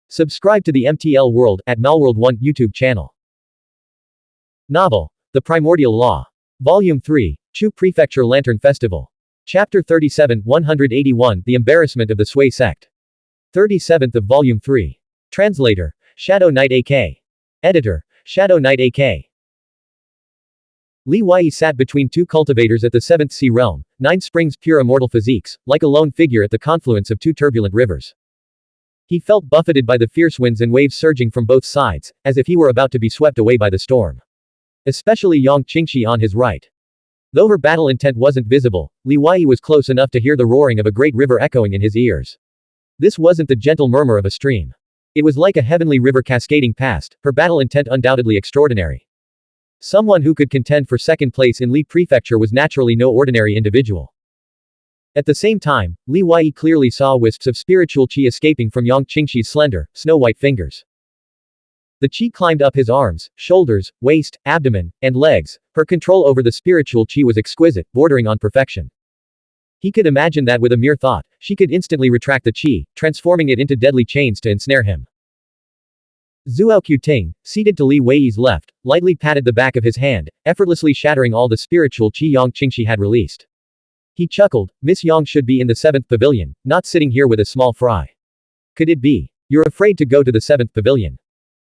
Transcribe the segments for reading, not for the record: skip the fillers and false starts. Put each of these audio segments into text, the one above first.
Subscribe to the MTL World at Malworld 1 YouTube channel. Novel, The Primordial Law. Volume 3, Chu Prefecture Lantern Festival. Chapter 37, 181, The Embarrassment of the Sui Sect. 37th of Volume 3. Translator, Shadow Knight AK. Editor, Shadow Knight AK. Li Wei sat between two cultivators at the 7th Sea Realm, 9 springs pure immortal physiques, like a lone figure at the confluence of two turbulent rivers. He felt buffeted by the fierce winds and waves surging from both sides, as if he were about to be swept away by the storm. Especially Yang Qingxi on his right. Though her battle intent wasn't visible, Li Wei was close enough to hear the roaring of a great river echoing in his ears. This wasn't the gentle murmur of a stream. It was like a heavenly river cascading past, her battle intent undoubtedly extraordinary. Someone who could contend for second place in Li Prefecture was naturally no ordinary individual. At the same time, Li Wei clearly saw wisps of spiritual qi escaping from Yang Qingxi's slender, snow-white fingers. The qi climbed up his arms, shoulders, waist, abdomen, and legs. Her control over the spiritual qi was exquisite, bordering on perfection. He could imagine that with a mere thought, she could instantly retract the qi, transforming it into deadly chains to ensnare him. Zhuo Ting, seated to Li Wei's left, lightly patted the back of his hand, effortlessly shattering all the spiritual qi Yang Qingxi had released. He chuckled, Miss Yang should be in the 7th pavilion, not sitting here with a small fry. Could it be? You're afraid to go to the 7th pavilion.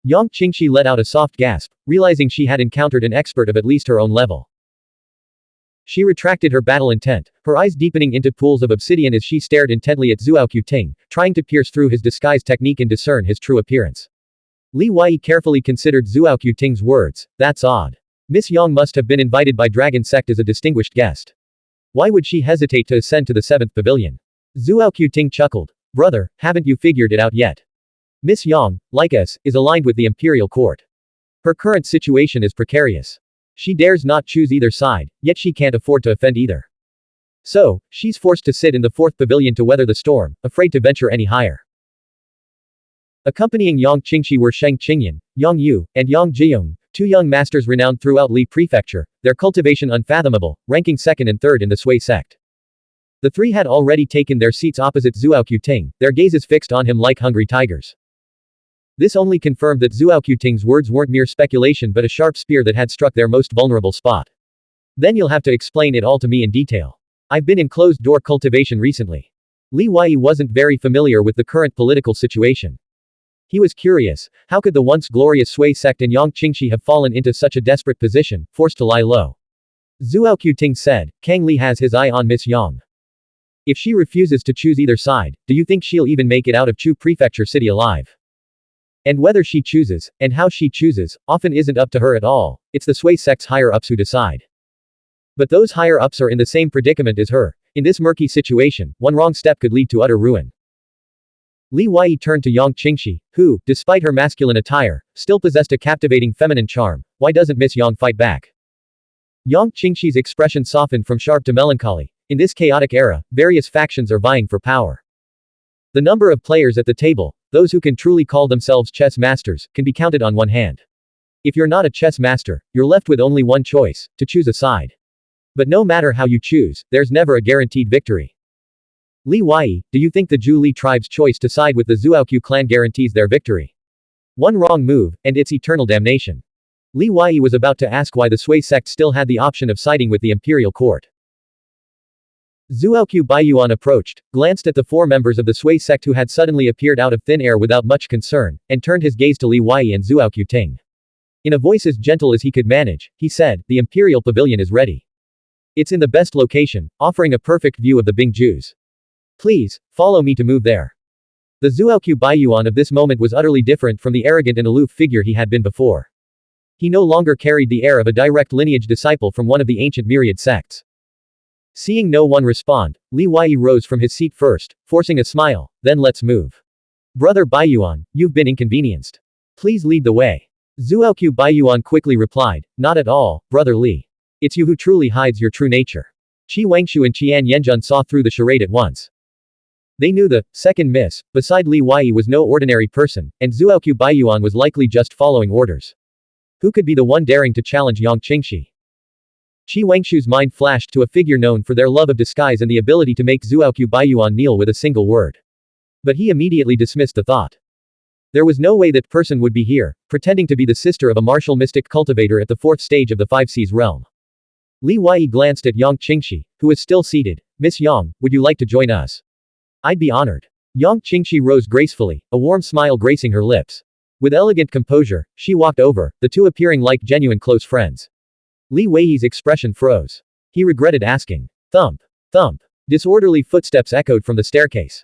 Yang Qingxi let out a soft gasp, realizing she had encountered an expert of at least her own level. She retracted her battle intent, her eyes deepening into pools of obsidian as she stared intently at Zhuo Ting, trying to pierce through his disguise technique and discern his true appearance. Li Wei carefully considered Zhuo Ting's words. That's odd. Miss Yang must have been invited by Dragon Sect as a distinguished guest. Why would she hesitate to ascend to the 7th pavilion? Zhuo Ting chuckled. Brother, haven't you figured it out yet? Miss Yang, like us, is aligned with the imperial court. Her current situation is precarious. She dares not choose either side, yet she can't afford to offend either. So, she's forced to sit in the 4th pavilion to weather the storm, afraid to venture any higher. Accompanying Yang Qingxi were Sheng Qingyan, Yang Yu, and Yang Jiong, 2 young masters renowned throughout Li Prefecture, their cultivation unfathomable, ranking 2nd and 3rd in the Sui sect. The 3 had already taken their seats opposite Zhuo Ting, their gazes fixed on him like hungry tigers. This only confirmed that Zhuo Ting's words weren't mere speculation but a sharp spear that had struck their most vulnerable spot. Then you'll have to explain it all to me in detail. I've been in closed-door cultivation recently. Li Wei wasn't very familiar with the current political situation. He was curious, how could the once glorious Sui sect and Yang Qingxi have fallen into such a desperate position, forced to lie low? Zhuo Ting said, Kang Li has his eye on Miss Yang. If she refuses to choose either side, do you think she'll even make it out of Chu Prefecture City alive? And whether she chooses, and how she chooses, often isn't up to her at all, it's the Sui sect's higher-ups who decide. But those higher-ups are in the same predicament as her. In this murky situation, one wrong step could lead to utter ruin. Li Wei turned to Yang Qingxi, who, despite her masculine attire, still possessed a captivating feminine charm. Why doesn't Miss Yang fight back? Yang Qingxi's expression softened from sharp to melancholy. In this chaotic era, various factions are vying for power. The number of players at the table, those who can truly call themselves chess masters, can be counted on one hand. If you're not a chess master, you're left with only one choice, to choose a side. But no matter how you choose, there's never a guaranteed victory. Li Wei, do you think the Zhu Li tribe's choice to side with the Zhuoqiu clan guarantees their victory? One wrong move, and it's eternal damnation. Li Wei was about to ask why the Sui sect still had the option of siding with the imperial court. Zhuoqiu Baiyuan approached, glanced at the 4 members of the Sui sect who had suddenly appeared out of thin air without much concern, and turned his gaze to Li Wei and Zhuo Ting. In a voice as gentle as he could manage, he said, the imperial pavilion is ready. It's in the best location, offering a perfect view of the Bing Jews. Please, follow me to move there. The Zhuoqiu Baiyuan of this moment was utterly different from the arrogant and aloof figure he had been before. He no longer carried the air of a direct lineage disciple from one of the ancient myriad sects. Seeing no one respond, Li Wei rose from his seat first, forcing a smile, then let's move. Brother Baiyuan, you've been inconvenienced. Please lead the way. Zhuoqiu Baiyuan quickly replied, not at all, Brother Li. It's you who truly hides your true nature. Qi Wangshu and Qian Yanjun saw through the charade at once. They knew the second miss, beside Li Wei was no ordinary person, and Zhuoqiu Baiyuan was likely just following orders. Who could be the one daring to challenge Yang Qingxi? Qi Wangshu's mind flashed to a figure known for their love of disguise and the ability to make Zhuoqiu Baiyuan kneel with a single word. But he immediately dismissed the thought. There was no way that person would be here, pretending to be the sister of a martial mystic cultivator at the 4th stage of the 5 Seas realm. Li Wei glanced at Yang Qingxi, who was still seated. Miss Yang, would you like to join us? I'd be honored. Yang Qingxi rose gracefully, a warm smile gracing her lips. With elegant composure, she walked over, the two appearing like genuine close friends. Li Wei's expression froze. He regretted asking. Thump. Thump. Disorderly footsteps echoed from the staircase.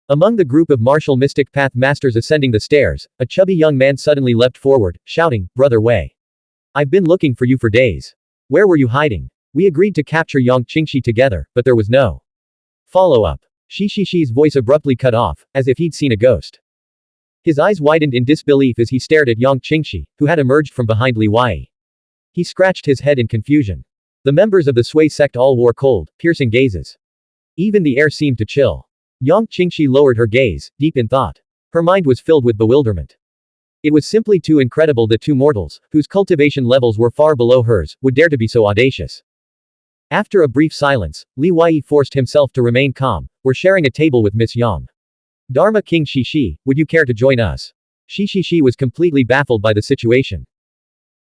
Among the group of martial mystic path masters ascending the stairs, a chubby young man suddenly leapt forward, shouting, Brother Wei. I've been looking for you for days. Where were you hiding? We agreed to capture Yang Qingxi together, but there was no follow-up. Shi's voice abruptly cut off, as if he'd seen a ghost. His eyes widened in disbelief as he stared at Yang Qingxi, who had emerged from behind Li Wei. He scratched his head in confusion. The members of the Sui sect all wore cold, piercing gazes. Even the air seemed to chill. Yang Qingxi lowered her gaze, deep in thought. Her mind was filled with bewilderment. It was simply too incredible that two mortals, whose cultivation levels were far below hers, would dare to be so audacious. After a brief silence, Li Wei forced himself to remain calm. We're sharing a table with Miss Yang. Dharma King Shi, would you care to join us? Shi was completely baffled by the situation.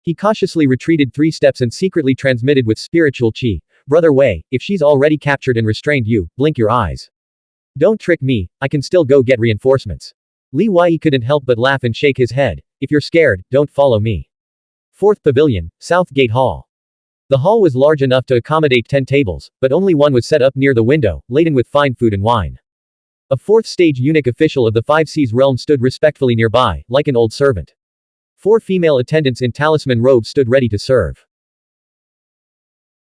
He cautiously retreated 3 steps and secretly transmitted with spiritual qi. Brother Wei, if she's already captured and restrained you, blink your eyes. Don't trick me, I can still go get reinforcements. Li Wei couldn't help but laugh and shake his head. If you're scared, don't follow me. 4th Pavilion, South Gate Hall. The hall was large enough to accommodate 10 tables, but only one was set up near the window, laden with fine food and wine. A 4th stage eunuch official of the 5 Seas realm stood respectfully nearby, like an old servant. 4 female attendants in talisman robes stood ready to serve.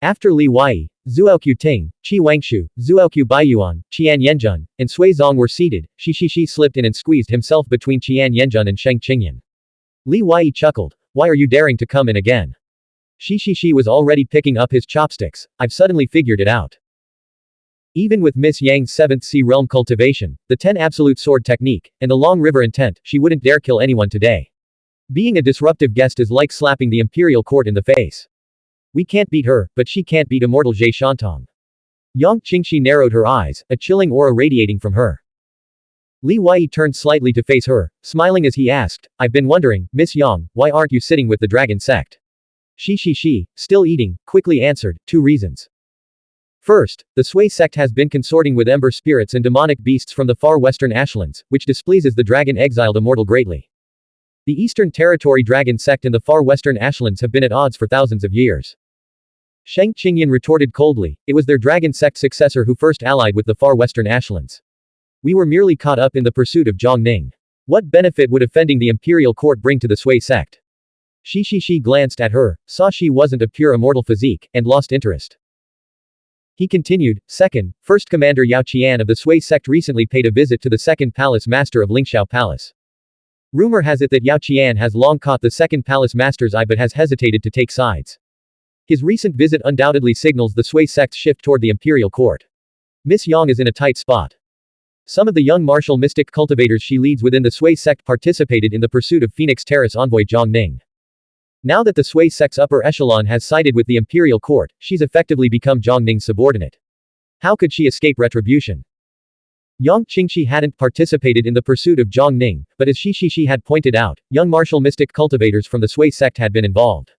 After Li Wei, Zuoqiu Ting, Qi Wangshu, Zuoqiu Baiyuan, Qian Yanjun, and Sui Zong were seated. Shi slipped in and squeezed himself between Qian Yanjun and Sheng Qingyan. Li Wei chuckled. Why are you daring to come in again? Shi was already picking up his chopsticks. I've suddenly figured it out. Even with Miss Yang's 7th Sea Realm cultivation, the 10 absolute sword technique, and the long river intent, she wouldn't dare kill anyone today. Being a disruptive guest is like slapping the imperial court in the face. We can't beat her, but she can't beat immortal Zhe Shantong. Yang Qingxi narrowed her eyes, a chilling aura radiating from her. Li Wei turned slightly to face her, smiling as he asked, I've been wondering, Miss Yang, why aren't you sitting with the dragon sect? Shi, still eating, quickly answered, 2 reasons. First, the Sui sect has been consorting with ember spirits and demonic beasts from the far western ashlands, which displeases the dragon exiled immortal greatly. The Eastern Territory dragon sect and the far western ashlands have been at odds for thousands of years. Sheng Qingyan retorted coldly, it was their dragon sect successor who first allied with the far western ashlands. We were merely caught up in the pursuit of Zhongning. What benefit would offending the imperial court bring to the Sui sect? Shi glanced at her, saw she wasn't a pure immortal physique, and lost interest. He continued, Second, First Commander Yao Qian of the Sui sect recently paid a visit to the Second Palace Master of Lingxiao Palace. Rumor has it that Yao Qian has long caught the Second Palace Master's eye but has hesitated to take sides. His recent visit undoubtedly signals the Sui sect's shift toward the imperial court. Miss Yang is in a tight spot. Some of the young martial mystic cultivators she leads within the Sui sect participated in the pursuit of Phoenix Terrace envoy Zhongning. Now that the Sui sect's upper echelon has sided with the imperial court, she's effectively become Zhongning's subordinate. How could she escape retribution? Yang Qingxi hadn't participated in the pursuit of Zhongning, but as Shi had pointed out, young martial mystic cultivators from the Sui sect had been involved.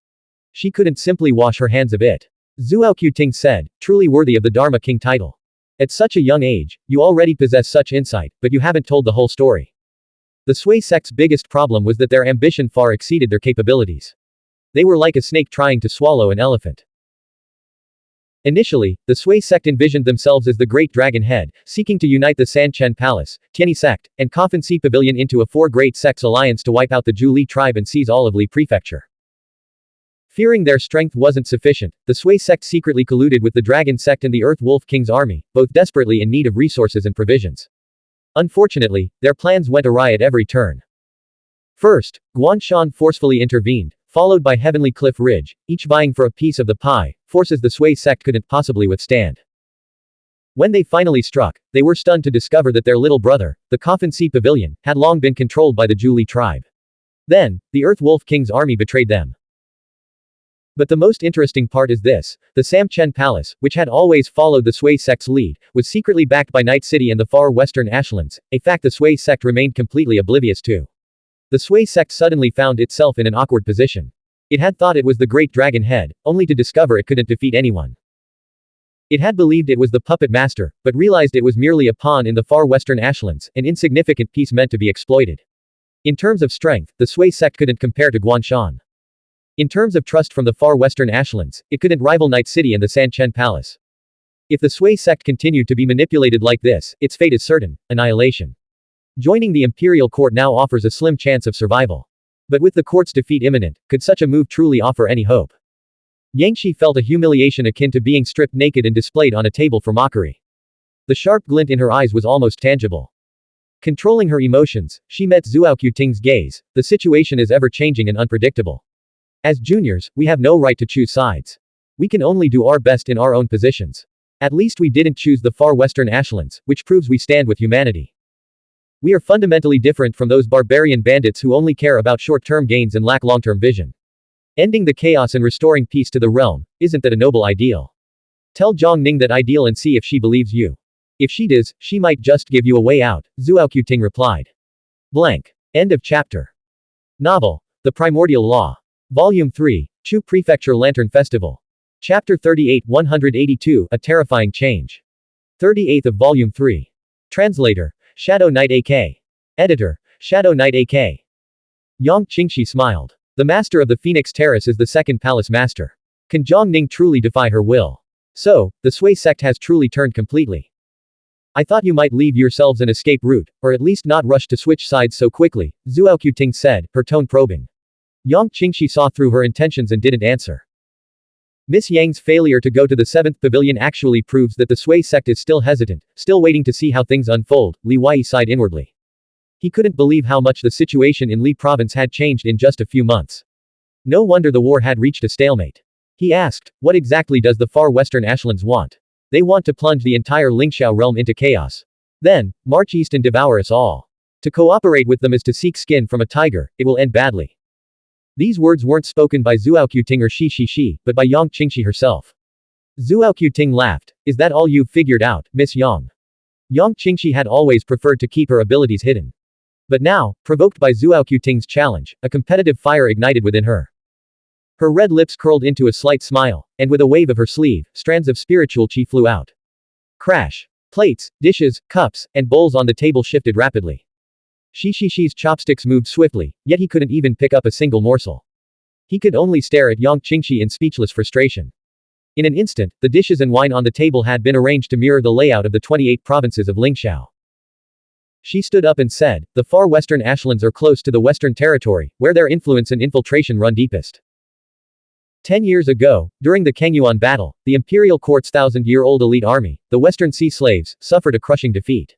She couldn't simply wash her hands of it. Zuoqiu Ting said, truly worthy of the Dharma King title. At such a young age, you already possess such insight, but you haven't told the whole story. The Sui sect's biggest problem was that their ambition far exceeded their capabilities. They were like a snake trying to swallow an elephant. Initially, the Sui sect envisioned themselves as the Great Dragon Head, seeking to unite the Sanchen Palace, Tianyi sect, and Coffin Sea Pavilion into a 4 great sects alliance to wipe out the Zhu Li tribe and seize all of Li Prefecture. Fearing their strength wasn't sufficient, the Sui sect secretly colluded with the Dragon sect and the Earth Wolf King's army, both desperately in need of resources and provisions. Unfortunately, their plans went awry at every turn. First, Guanshan forcefully intervened, followed by Heavenly Cliff Ridge, each vying for a piece of the pie, forces the Sui sect couldn't possibly withstand. When they finally struck, they were stunned to discover that their little brother, the Coffin Sea Pavilion, had long been controlled by the Zhu Li tribe. Then, the Earth Wolf King's army betrayed them. But the most interesting part is this, the Samchen Palace, which had always followed the Sui sect's lead, was secretly backed by Night City and the far western ashlands, a fact the Sui sect remained completely oblivious to. The Sui sect suddenly found itself in an awkward position. It had thought it was the great dragon head, only to discover it couldn't defeat anyone. It had believed it was the puppet master, but realized it was merely a pawn in the far western Ashlands, an insignificant piece meant to be exploited. In terms of strength, the Sui sect couldn't compare to Guanshan. In terms of trust from the far western Ashlands, it couldn't rival Night City and the Sanchen Palace. If the Sui sect continued to be manipulated like this, its fate is certain, annihilation. Joining the imperial court now offers a slim chance of survival. But with the court's defeat imminent, could such a move truly offer any hope? Yangshi felt a humiliation akin to being stripped naked and displayed on a table for mockery. The sharp glint in her eyes was almost tangible. Controlling her emotions, she met Zuoqiu Ting's gaze. The situation is ever-changing and unpredictable. As juniors, we have no right to choose sides. We can only do our best in our own positions. At least we didn't choose the far western Ashlands, which proves we stand with humanity. We are fundamentally different from those barbarian bandits who only care about short-term gains and lack long-term vision. Ending the chaos and restoring peace to the realm, isn't that a noble ideal? Tell Zhang Ning that ideal and see if she believes you. If she does, she might just give you a way out, Zuoqiu Ting replied. Blank. End of chapter. Novel, The Primordial Law. Volume 3, Chu Prefecture Lantern Festival. Chapter 38 182, A Terrifying Change. 38th of Volume 3. Translator, Shadow Knight AK. Editor, Shadow Knight AK. Yang Qingxi smiled. The master of the Phoenix Terrace is the second palace master. Can Zhang Ning truly defy her will? So, the Sui sect has truly turned completely. I thought you might leave yourselves an escape route, or at least not rush to switch sides so quickly, Zuoqiu Ting said, her tone probing. Yang Qingxi saw through her intentions and didn't answer. Miss Yang's failure to go to the 7th pavilion actually proves that the Sui sect is still hesitant, still waiting to see how things unfold, Li Wei sighed inwardly. He couldn't believe how much the situation in Li province had changed in just a few months. No wonder the war had reached a stalemate. He asked, what exactly does the far western Ashlands want? They want to plunge the entire Lingxiao realm into chaos. Then, march east and devour us all. To cooperate with them is to seek skin from a tiger, it will end badly. These words weren't spoken by Zuoqiu Ting or Shi, but by Yang Qingxi herself. Zuoqiu Ting laughed. Is that all you've figured out, Miss Yang? Yang Qingxi had always preferred to keep her abilities hidden. But now, provoked by Zuoqiu Ting's challenge, a competitive fire ignited within her. Her red lips curled into a slight smile, and with a wave of her sleeve, strands of spiritual qi flew out. Crash. Plates, dishes, cups, and bowls on the table shifted rapidly. Shi's chopsticks moved swiftly, yet he couldn't even pick up a single morsel. He could only stare at Yang Qingxi in speechless frustration. In an instant, the dishes and wine on the table had been arranged to mirror the layout of the 28 provinces of Lingxiao. She stood up and said, the far western Ashlands are close to the Western Territory, where their influence and infiltration run deepest. 10 years ago, during the Kengyuan battle, the imperial court's 1,000-year-old elite army, the Western Sea Slaves, suffered a crushing defeat.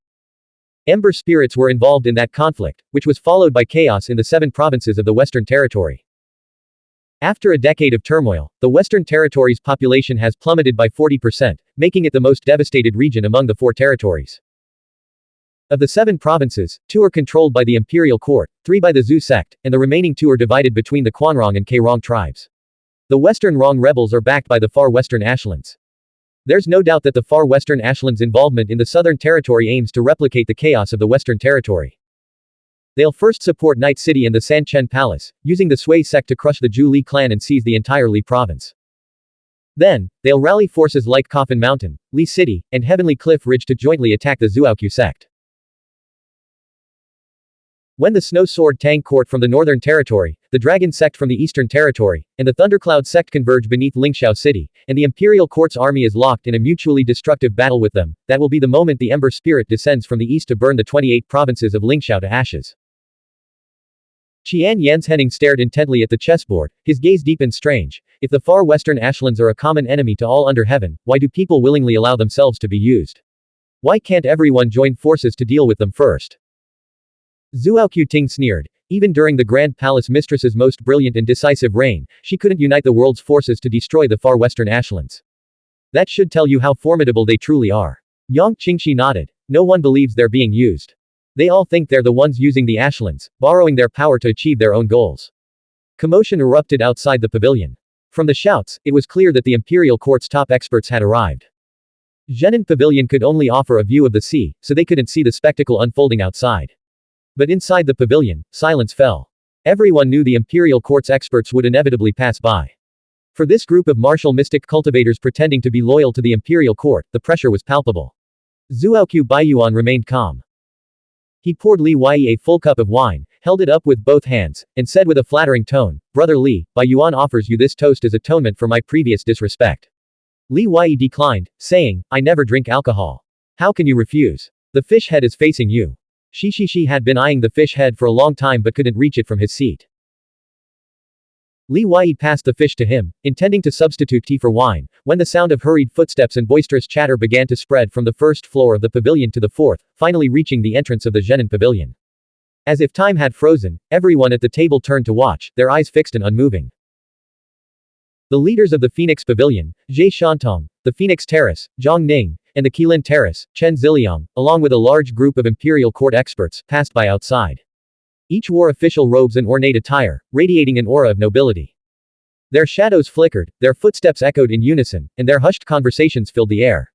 Ember spirits were involved in that conflict, which was followed by chaos in the 7 provinces of the Western Territory. After a decade of turmoil, the Western Territory's population has plummeted by 40%, making it the most devastated region among the 4 territories. Of the 7 provinces, 2 are controlled by the imperial court, 3 by the Zhu sect, and the remaining 2 are divided between the Quanrong and Keirong tribes. The Western Rong rebels are backed by the far western Ashlands. There's no doubt that the far western Ashlands' involvement in the Southern Territory aims to replicate the chaos of the Western Territory. They'll first support Night City and the Sanchen Palace, using the Sui sect to crush the Zhu Li clan and seize the entire Li province. Then, they'll rally forces like Coffin Mountain, Li City, and Heavenly Cliff Ridge to jointly attack the Zuoqiu sect. When the Snow Sword Tang court from the Northern Territory, the Dragon sect from the Eastern Territory, and the Thundercloud sect converge beneath Lingxiao City, and the Imperial Court's army is locked in a mutually destructive battle with them, that will be the moment the Ember Spirit descends from the east to burn the 28 provinces of Lingxiao to ashes. Qian Yanshenning stared intently at the chessboard, his gaze deep and strange. If the far western Ashlands are a common enemy to all under heaven, why do people willingly allow themselves to be used? Why can't everyone join forces to deal with them first? Zuoqiu Ting sneered. Even during the Grand Palace Mistress's most brilliant and decisive reign, she couldn't unite the world's forces to destroy the far western Ashlands. That should tell you how formidable they truly are. Yang Qingxi nodded. No one believes they're being used. They all think they're the ones using the Ashlands, borrowing their power to achieve their own goals. Commotion erupted outside the pavilion. From the shouts, it was clear that the Imperial Court's top experts had arrived. Zhenan Pavilion could only offer a view of the sea, so they couldn't see the spectacle unfolding outside. But inside the pavilion, silence fell. Everyone knew the imperial court's experts would inevitably pass by. For this group of martial mystic cultivators pretending to be loyal to the imperial court, the pressure was palpable. Zuoqiu Baiyuan remained calm. He poured Li Wei a full cup of wine, held it up with both hands, and said with a flattering tone, "Brother Li, Baiyuan offers you this toast as atonement for my previous disrespect." Li Wei declined, saying, "I never drink alcohol. How can you refuse? The fish head is facing you." Shi had been eyeing the fish head for a long time but couldn't reach it from his seat. Li Wei passed the fish to him, intending to substitute tea for wine, when the sound of hurried footsteps and boisterous chatter began to spread from the first floor of the pavilion to the fourth, finally reaching the entrance of the Zhenan pavilion. As if time had frozen, everyone at the table turned to watch, their eyes fixed and unmoving. The leaders of the Phoenix Pavilion, Zhe Shantong, the Phoenix Terrace, Zhang Ning, and the Qilin Terrace, Chen Ziliang, along with a large group of imperial court experts, passed by outside. Each wore official robes and ornate attire, radiating an aura of nobility. Their shadows flickered, their footsteps echoed in unison, and their hushed conversations filled the air.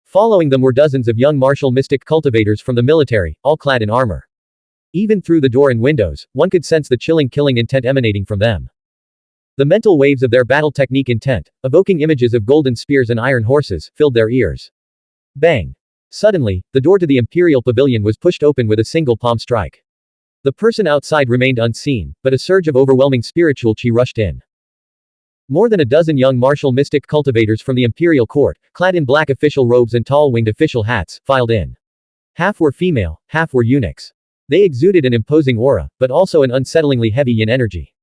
Following them were dozens of young martial mystic cultivators from the military, all clad in armor. Even through the door and windows, one could sense the chilling killing intent emanating from them. The mental waves of their battle technique intent, evoking images of golden spears and iron horses, filled their ears. Bang! Suddenly, the door to the imperial pavilion was pushed open with a single palm strike. The person outside remained unseen, but a surge of overwhelming spiritual chi rushed in. More than a dozen young martial mystic cultivators from the imperial court, clad in black official robes and tall-winged official hats, filed in. Half were female, half were eunuchs. They exuded an imposing aura, but also an unsettlingly heavy yin energy.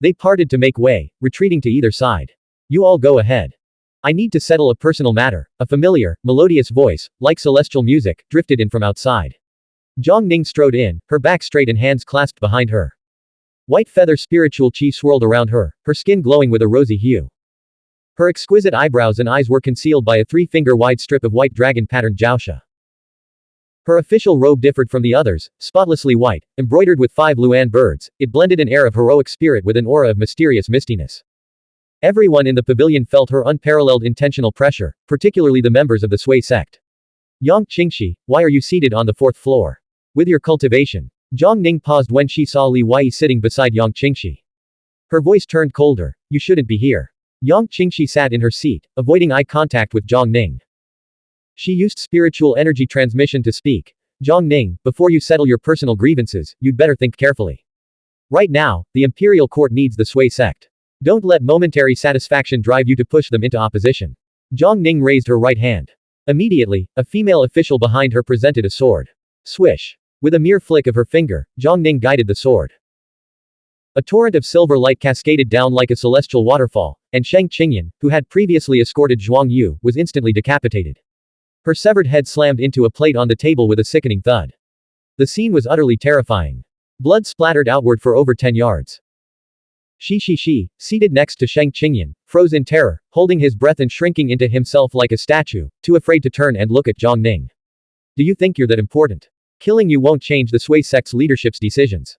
They parted to make way, retreating to either side. "You all go ahead. I need to settle a personal matter." A familiar, melodious voice, like celestial music, drifted in from outside. Zhang Ning strode in, her back straight and hands clasped behind her. White feather spiritual chi swirled around her, her skin glowing with a rosy hue. Her exquisite eyebrows and eyes were concealed by a 3-finger-wide strip of white dragon-patterned jiaosha. Her official robe differed from the others, spotlessly white, embroidered with 5 Luan birds. It blended an air of heroic spirit with an aura of mysterious mistiness. Everyone in the pavilion felt her unparalleled intentional pressure, particularly the members of the Sui sect. "Yang Qingxi, why are you seated on the 4th floor? With your cultivation." Zhang Ning paused when she saw Li Wei sitting beside Yang Qingxi. Her voice turned colder. "You shouldn't be here." Yang Qingxi sat in her seat, avoiding eye contact with Zhang Ning. She used spiritual energy transmission to speak. "Zhang Ning, before you settle your personal grievances, you'd better think carefully. Right now, the imperial court needs the Sui sect. Don't let momentary satisfaction drive you to push them into opposition." Zhang Ning raised her right hand. Immediately, a female official behind her presented a sword. Swish. With a mere flick of her finger, Zhang Ning guided the sword. A torrent of silver light cascaded down like a celestial waterfall, and Sheng Qingyan, who had previously escorted Zhuang Yu, was instantly decapitated. Her severed head slammed into a plate on the table with a sickening thud. The scene was utterly terrifying. Blood splattered outward for over 10 yards. Shi, seated next to Sheng Qingyan, froze in terror, holding his breath and shrinking into himself like a statue, too afraid to turn and look at Zhang Ning. "Do you think you're that important? Killing you won't change the Sui sect's leadership's decisions."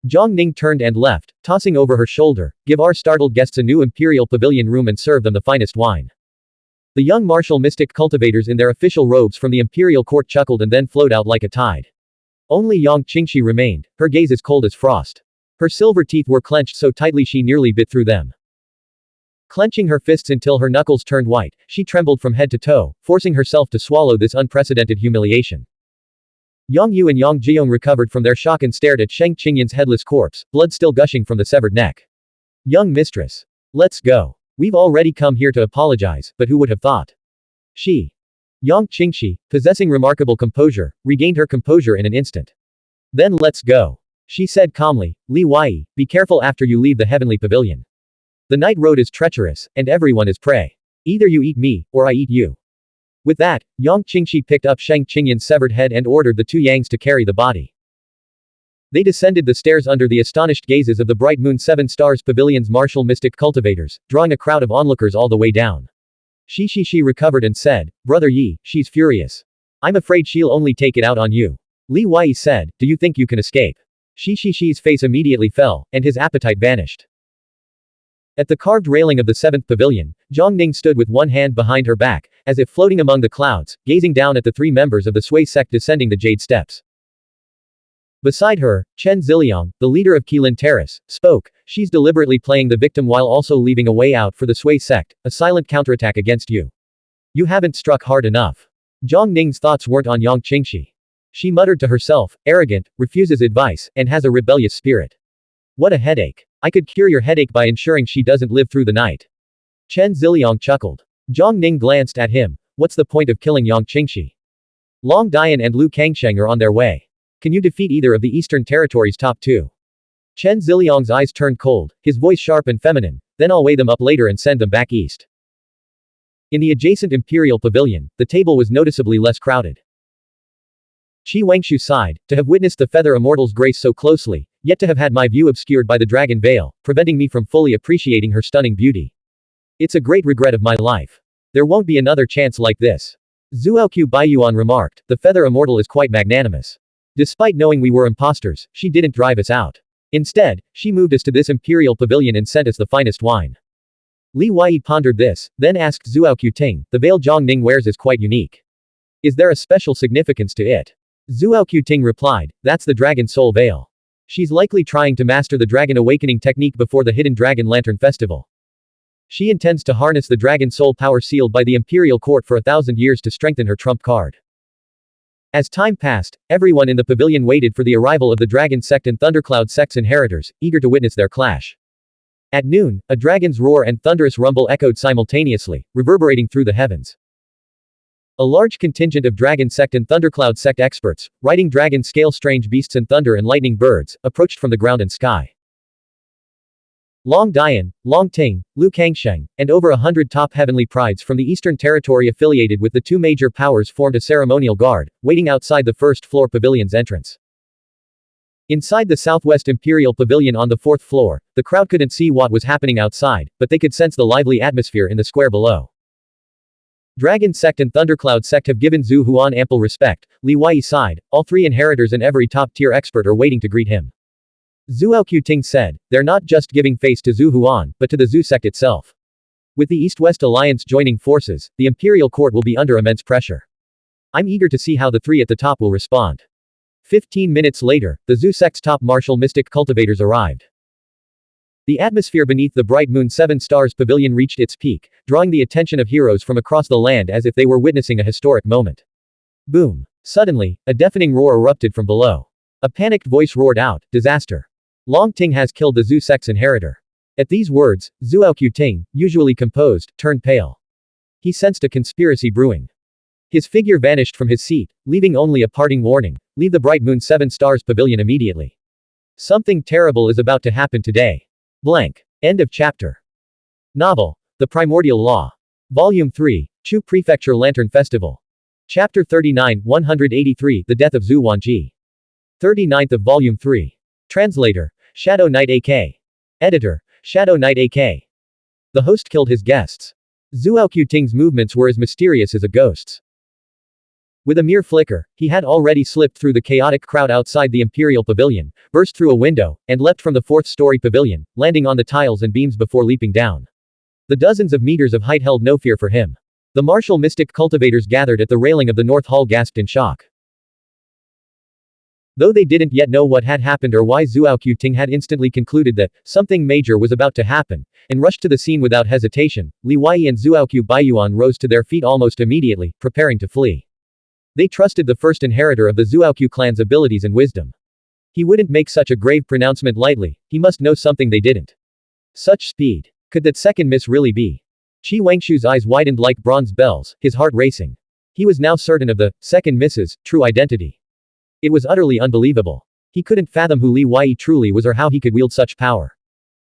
Zhang Ning turned and left, tossing over her shoulder, "Give our startled guests a new imperial pavilion room and serve them the finest wine." The young martial mystic cultivators in their official robes from the imperial court chuckled and then flowed out like a tide. Only Yang Qingxi remained, her gaze as cold as frost. Her silver teeth were clenched so tightly she nearly bit through them. Clenching her fists until her knuckles turned white, she trembled from head to toe, forcing herself to swallow this unprecedented humiliation. Yang Yu and Yang Jiong recovered from their shock and stared at Sheng Qingyan's headless corpse, blood still gushing from the severed neck. "Young mistress. Let's go. We've already come here to apologize, but who would have thought?" She. Yang Qingxi, possessing remarkable composure, regained her composure in an instant. "Then let's go," she said calmly. "Li Wei, be careful after you leave the heavenly pavilion. The night road is treacherous, and everyone is prey. Either you eat me, or I eat you." With that, Yang Qingxi picked up Sheng Qingyan's severed head and ordered the 2 Yangs to carry the body. They descended the stairs under the astonished gazes of the Bright Moon 7 Stars Pavilion's martial mystic cultivators, drawing a crowd of onlookers all the way down. Shi recovered and said, "Brother Yi, she's furious. I'm afraid she'll only take it out on you." Li Wei said, "Do you think you can escape?" Shi's face immediately fell, and his appetite vanished. At the carved railing of the 7th pavilion, Zhang Ning stood with one hand behind her back, as if floating among the clouds, gazing down at the 3 members of the Sui sect descending the jade steps. Beside her, Chen Ziliang, the leader of Qilin Terrace, spoke. She's deliberately playing the victim while also leaving a way out for the Sui sect, a silent counterattack against you. You haven't struck hard enough. Zhang Ning's thoughts weren't on Yang Qingxi. She muttered to herself, arrogant, refuses advice, and has a rebellious spirit. What a headache. I could cure your headache by ensuring she doesn't live through the night. Chen Ziliang chuckled. Zhang Ning glanced at him. What's the point of killing Yang Qingxi? Long Dian and Lu Kangsheng are on their way. Can you defeat either of the Eastern Territory's top two? Chen Ziliang's eyes turned cold, his voice sharp and feminine. Then I'll weigh them up later and send them back east. In the adjacent Imperial Pavilion, the table was noticeably less crowded. Qi Wangshu sighed, to have witnessed the Feather Immortal's grace so closely, yet to have had my view obscured by the dragon veil, preventing me from fully appreciating her stunning beauty. It's a great regret of my life. There won't be another chance like this. Zuoqiu Baiyuan remarked, the Feather Immortal is quite magnanimous. Despite knowing we were imposters, she didn't drive us out. Instead, she moved us to this imperial pavilion and sent us the finest wine. Li Wei pondered this, then asked Zuoqiu Ting, the veil Zhang Ning wears is quite unique. Is there a special significance to it? Zuoqiu Ting replied, that's the Dragon Soul Veil. She's likely trying to master the Dragon Awakening technique before the Hidden Dragon Lantern Festival. She intends to harness the Dragon Soul power sealed by the Imperial Court for 1,000 years to strengthen her trump card. As time passed, everyone in the pavilion waited for the arrival of the Dragon Sect and Thundercloud Sect's inheritors, eager to witness their clash. At noon, a dragon's roar and thunderous rumble echoed simultaneously, reverberating through the heavens. A large contingent of Dragon Sect and Thundercloud Sect experts, riding dragon scale strange beasts and thunder and lightning birds, approached from the ground and sky. Long Dian, Long Ting, Lu Kangsheng, and over 100 top heavenly prides from the Eastern Territory affiliated with the two major powers formed a ceremonial guard, waiting outside the first floor pavilion's entrance. Inside the Southwest Imperial Pavilion on the fourth floor, the crowd couldn't see what was happening outside, but they could sense the lively atmosphere in the square below. Dragon Sect and Thundercloud Sect have given Xuanhuan ample respect, Li Wei sighed, all three inheritors and every top-tier expert are waiting to greet him. Zuoqiu Ting said, they're not just giving face to Xuanhuan, but to the Zhu sect itself. With the East-West Alliance joining forces, the Imperial Court will be under immense pressure. I'm eager to see how the three at the top will respond. 15 minutes later, the Zhu sect's top martial mystic cultivators arrived. The atmosphere beneath the bright Moon 7 Stars Pavilion reached its peak, drawing the attention of heroes from across the land as if they were witnessing a historic moment. Boom! Suddenly, a deafening roar erupted from below. A panicked voice roared out, disaster. Long Ting has killed the Zhu sect's inheritor. At these words, Zuoqiu Ting, usually composed, turned pale. He sensed a conspiracy brewing. His figure vanished from his seat, leaving only a parting warning, leave the bright Moon 7 Stars Pavilion immediately. Something terrible is about to happen today. Blank. End of chapter. Novel. The Primordial Law. Volume 3, Chu Prefecture Lantern Festival. Chapter 39, 183, The Death of Zhu Wanji. 39th of Volume 3. Translator, Shadow Knight AK. Editor, Shadow Knight AK. The host killed his guests. Zuoqiu Ting's movements were as mysterious as a ghost's. With a mere flicker, he had already slipped through the chaotic crowd outside the Imperial Pavilion, burst through a window, and leapt from the fourth-story pavilion, landing on the tiles and beams before leaping down. The dozens of meters of height held no fear for him. The martial mystic cultivators gathered at the railing of the North Hall gasped in shock. Though they didn't yet know what had happened or why Zuoqiu Ting had instantly concluded that something major was about to happen, and rushed to the scene without hesitation, Li Wei and Zuoqiu Baiyuan rose to their feet almost immediately, preparing to flee. They trusted the first inheritor of the Zuoqiu clan's abilities and wisdom. He wouldn't make such a grave pronouncement lightly, he must know something they didn't. Such speed. Could that second miss really be? Qi Wangshu's eyes widened like bronze bells, his heart racing. He was now certain of the second miss's true identity. It was utterly unbelievable. He couldn't fathom who Li Wei truly was or how he could wield such power.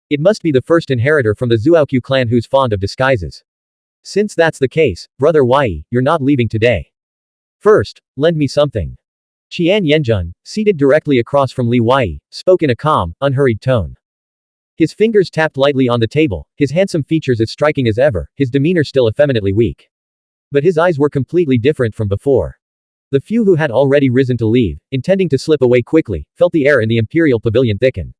It must be the first inheritor from the Zuoqiu clan who's fond of disguises. Since that's the case, brother Wei, you're not leaving today. First, lend me something. Qian Yanjun, seated directly across from Li Wei, spoke in a calm, unhurried tone. His fingers tapped lightly on the table, his handsome features as striking as ever, his demeanor still effeminately weak. But his eyes were completely different from before. The few who had already risen to leave, intending to slip away quickly, felt the air in the Imperial Pavilion thicken.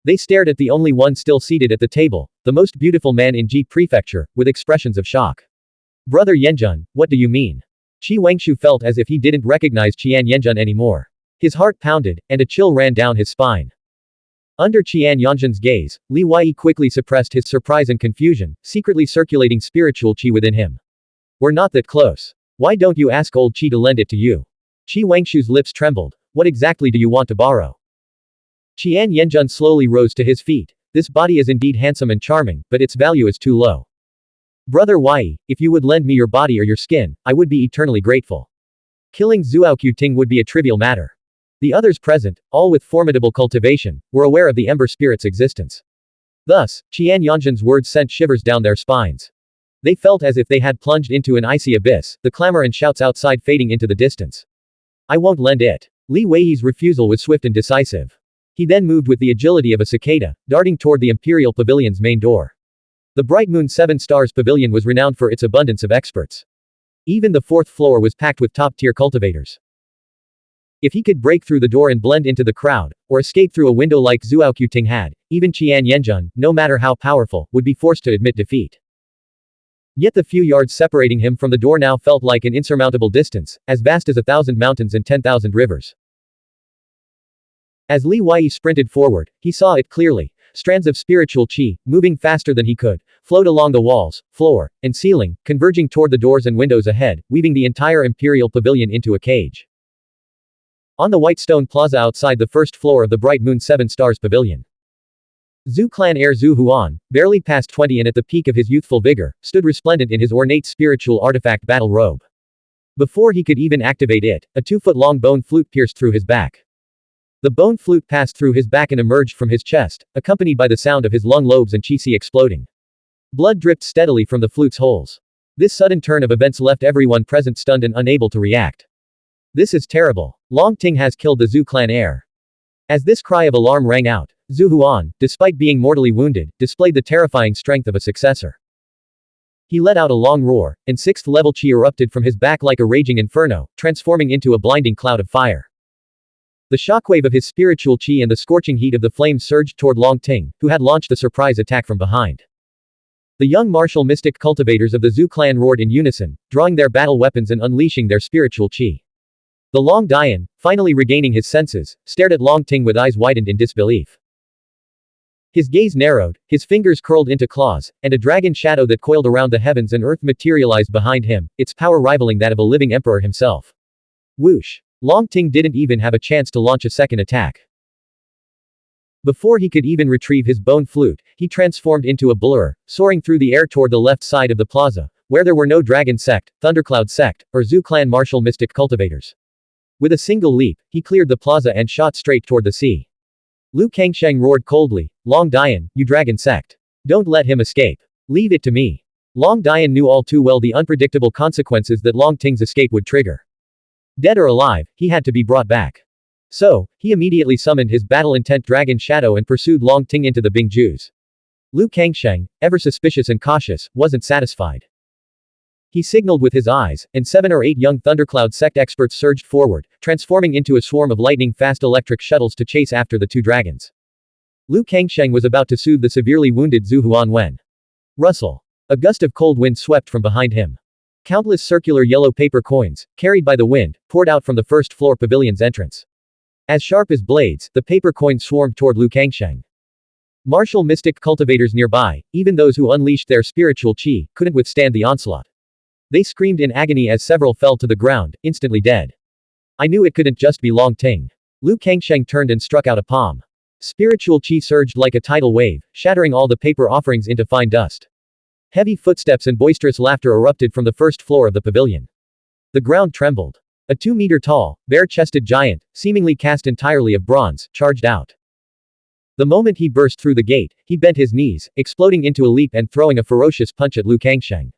They stared at the only one still seated at the table, the most beautiful man in Ji Prefecture, with expressions of shock. Brother Yanjun, what do you mean? Qi Wangshu felt as if he didn't recognize Qian Yanjun anymore. His heart pounded, and a chill ran down his spine. Under Qian Yanzhan's gaze, Li Wei quickly suppressed his surprise and confusion, secretly circulating spiritual qi within him. We're not that close. Why don't you ask old Qi to lend it to you? Qi Wangshu's lips trembled. What exactly do you want to borrow? Qian Yanzhan slowly rose to his feet. This body is indeed handsome and charming, but its value is too low. Brother Wei, if you would lend me your body or your skin, I would be eternally grateful. Killing Zhuo Ting would be a trivial matter. The others present, all with formidable cultivation, were aware of the Ember Spirit's existence. Thus, Qian Yanzhan's words sent shivers down their spines. They felt as if they had plunged into an icy abyss, the clamor and shouts outside fading into the distance. I won't lend it. Li Wei's refusal was swift and decisive. He then moved with the agility of a cicada, darting toward the Imperial Pavilion's main door. The Bright Moon 7 Stars Pavilion was renowned for its abundance of experts. Even the fourth floor was packed with top-tier cultivators. If he could break through the door and blend into the crowd, or escape through a window like Zhuo Ting had, even Qian Yanzhan, no matter how powerful, would be forced to admit defeat. Yet the few yards separating him from the door now felt like an insurmountable distance, as vast as 1,000 mountains and 10,000 rivers. As Li Wei sprinted forward, he saw it clearly. Strands of spiritual qi, moving faster than he could, flowed along the walls, floor, and ceiling, converging toward the doors and windows ahead, weaving the entire Imperial Pavilion into a cage. On the white stone plaza outside the first floor of the Bright Moon 7 Stars Pavilion, Zhu clan heir Xuanhuan, barely past 20 and at the peak of his youthful vigor, stood resplendent in his ornate spiritual artifact battle robe. Before he could even activate it, a 2-foot-long bone flute pierced through his back. The bone flute passed through his back and emerged from his chest, accompanied by the sound of his lung lobes and qi exploding. Blood dripped steadily from the flute's holes. This sudden turn of events left everyone present stunned and unable to react. This is terrible. Long Ting has killed the Zhu clan heir. As this cry of alarm rang out, Xuanhuan, despite being mortally wounded, displayed the terrifying strength of a successor. He let out a long roar, and 6th-level qi erupted from his back like a raging inferno, transforming into a blinding cloud of fire. The shockwave of his spiritual qi and the scorching heat of the flames surged toward Long Ting, who had launched a surprise attack from behind. The young martial mystic cultivators of the Zhu clan roared in unison, drawing their battle weapons and unleashing their spiritual qi. The Long Dian, finally regaining his senses, stared at Long Ting with eyes widened in disbelief. His gaze narrowed, his fingers curled into claws, and a dragon shadow that coiled around the heavens and earth materialized behind him, its power rivaling that of a living emperor himself. Whoosh! Long Ting didn't even have a chance to launch a second attack. Before he could even retrieve his bone flute, he transformed into a blur, soaring through the air toward the left side of the plaza, where there were no Dragon Sect, Thundercloud Sect, or Zhu clan martial mystic cultivators. With a single leap, he cleared the plaza and shot straight toward the sea. Lu Kangsheng roared coldly, Long Dian, you Dragon Sect. Don't let him escape. Leave it to me. Long Dian knew all too well the unpredictable consequences that Long Ting's escape would trigger. Dead or alive, he had to be brought back. So, he immediately summoned his battle-intent dragon shadow and pursued Long Ting into the Bingjus. Lu Kangsheng, ever suspicious and cautious, wasn't satisfied. He signaled with his eyes, and 7 or 8 young Thundercloud sect experts surged forward, transforming into a swarm of lightning-fast electric shuttles to chase after the 2 dragons. Lu Kangsheng was about to soothe the severely wounded Xuanhuan when rustle! A gust of cold wind swept from behind him. Countless circular yellow paper coins, carried by the wind, poured out from the first-floor pavilion's entrance. As sharp as blades, the paper coins swarmed toward Lu Kangsheng. Martial mystic cultivators nearby, even those who unleashed their spiritual qi, couldn't withstand the onslaught. They screamed in agony as several fell to the ground, instantly dead. I knew it couldn't just be Long Ting. Lu Kangsheng turned and struck out a palm. Spiritual qi surged like a tidal wave, shattering all the paper offerings into fine dust. Heavy footsteps and boisterous laughter erupted from the first floor of the pavilion. The ground trembled. A 2-meter-tall, bare-chested giant, seemingly cast entirely of bronze, charged out. The moment he burst through the gate, he bent his knees, exploding into a leap and throwing a ferocious punch at Lu Kangsheng.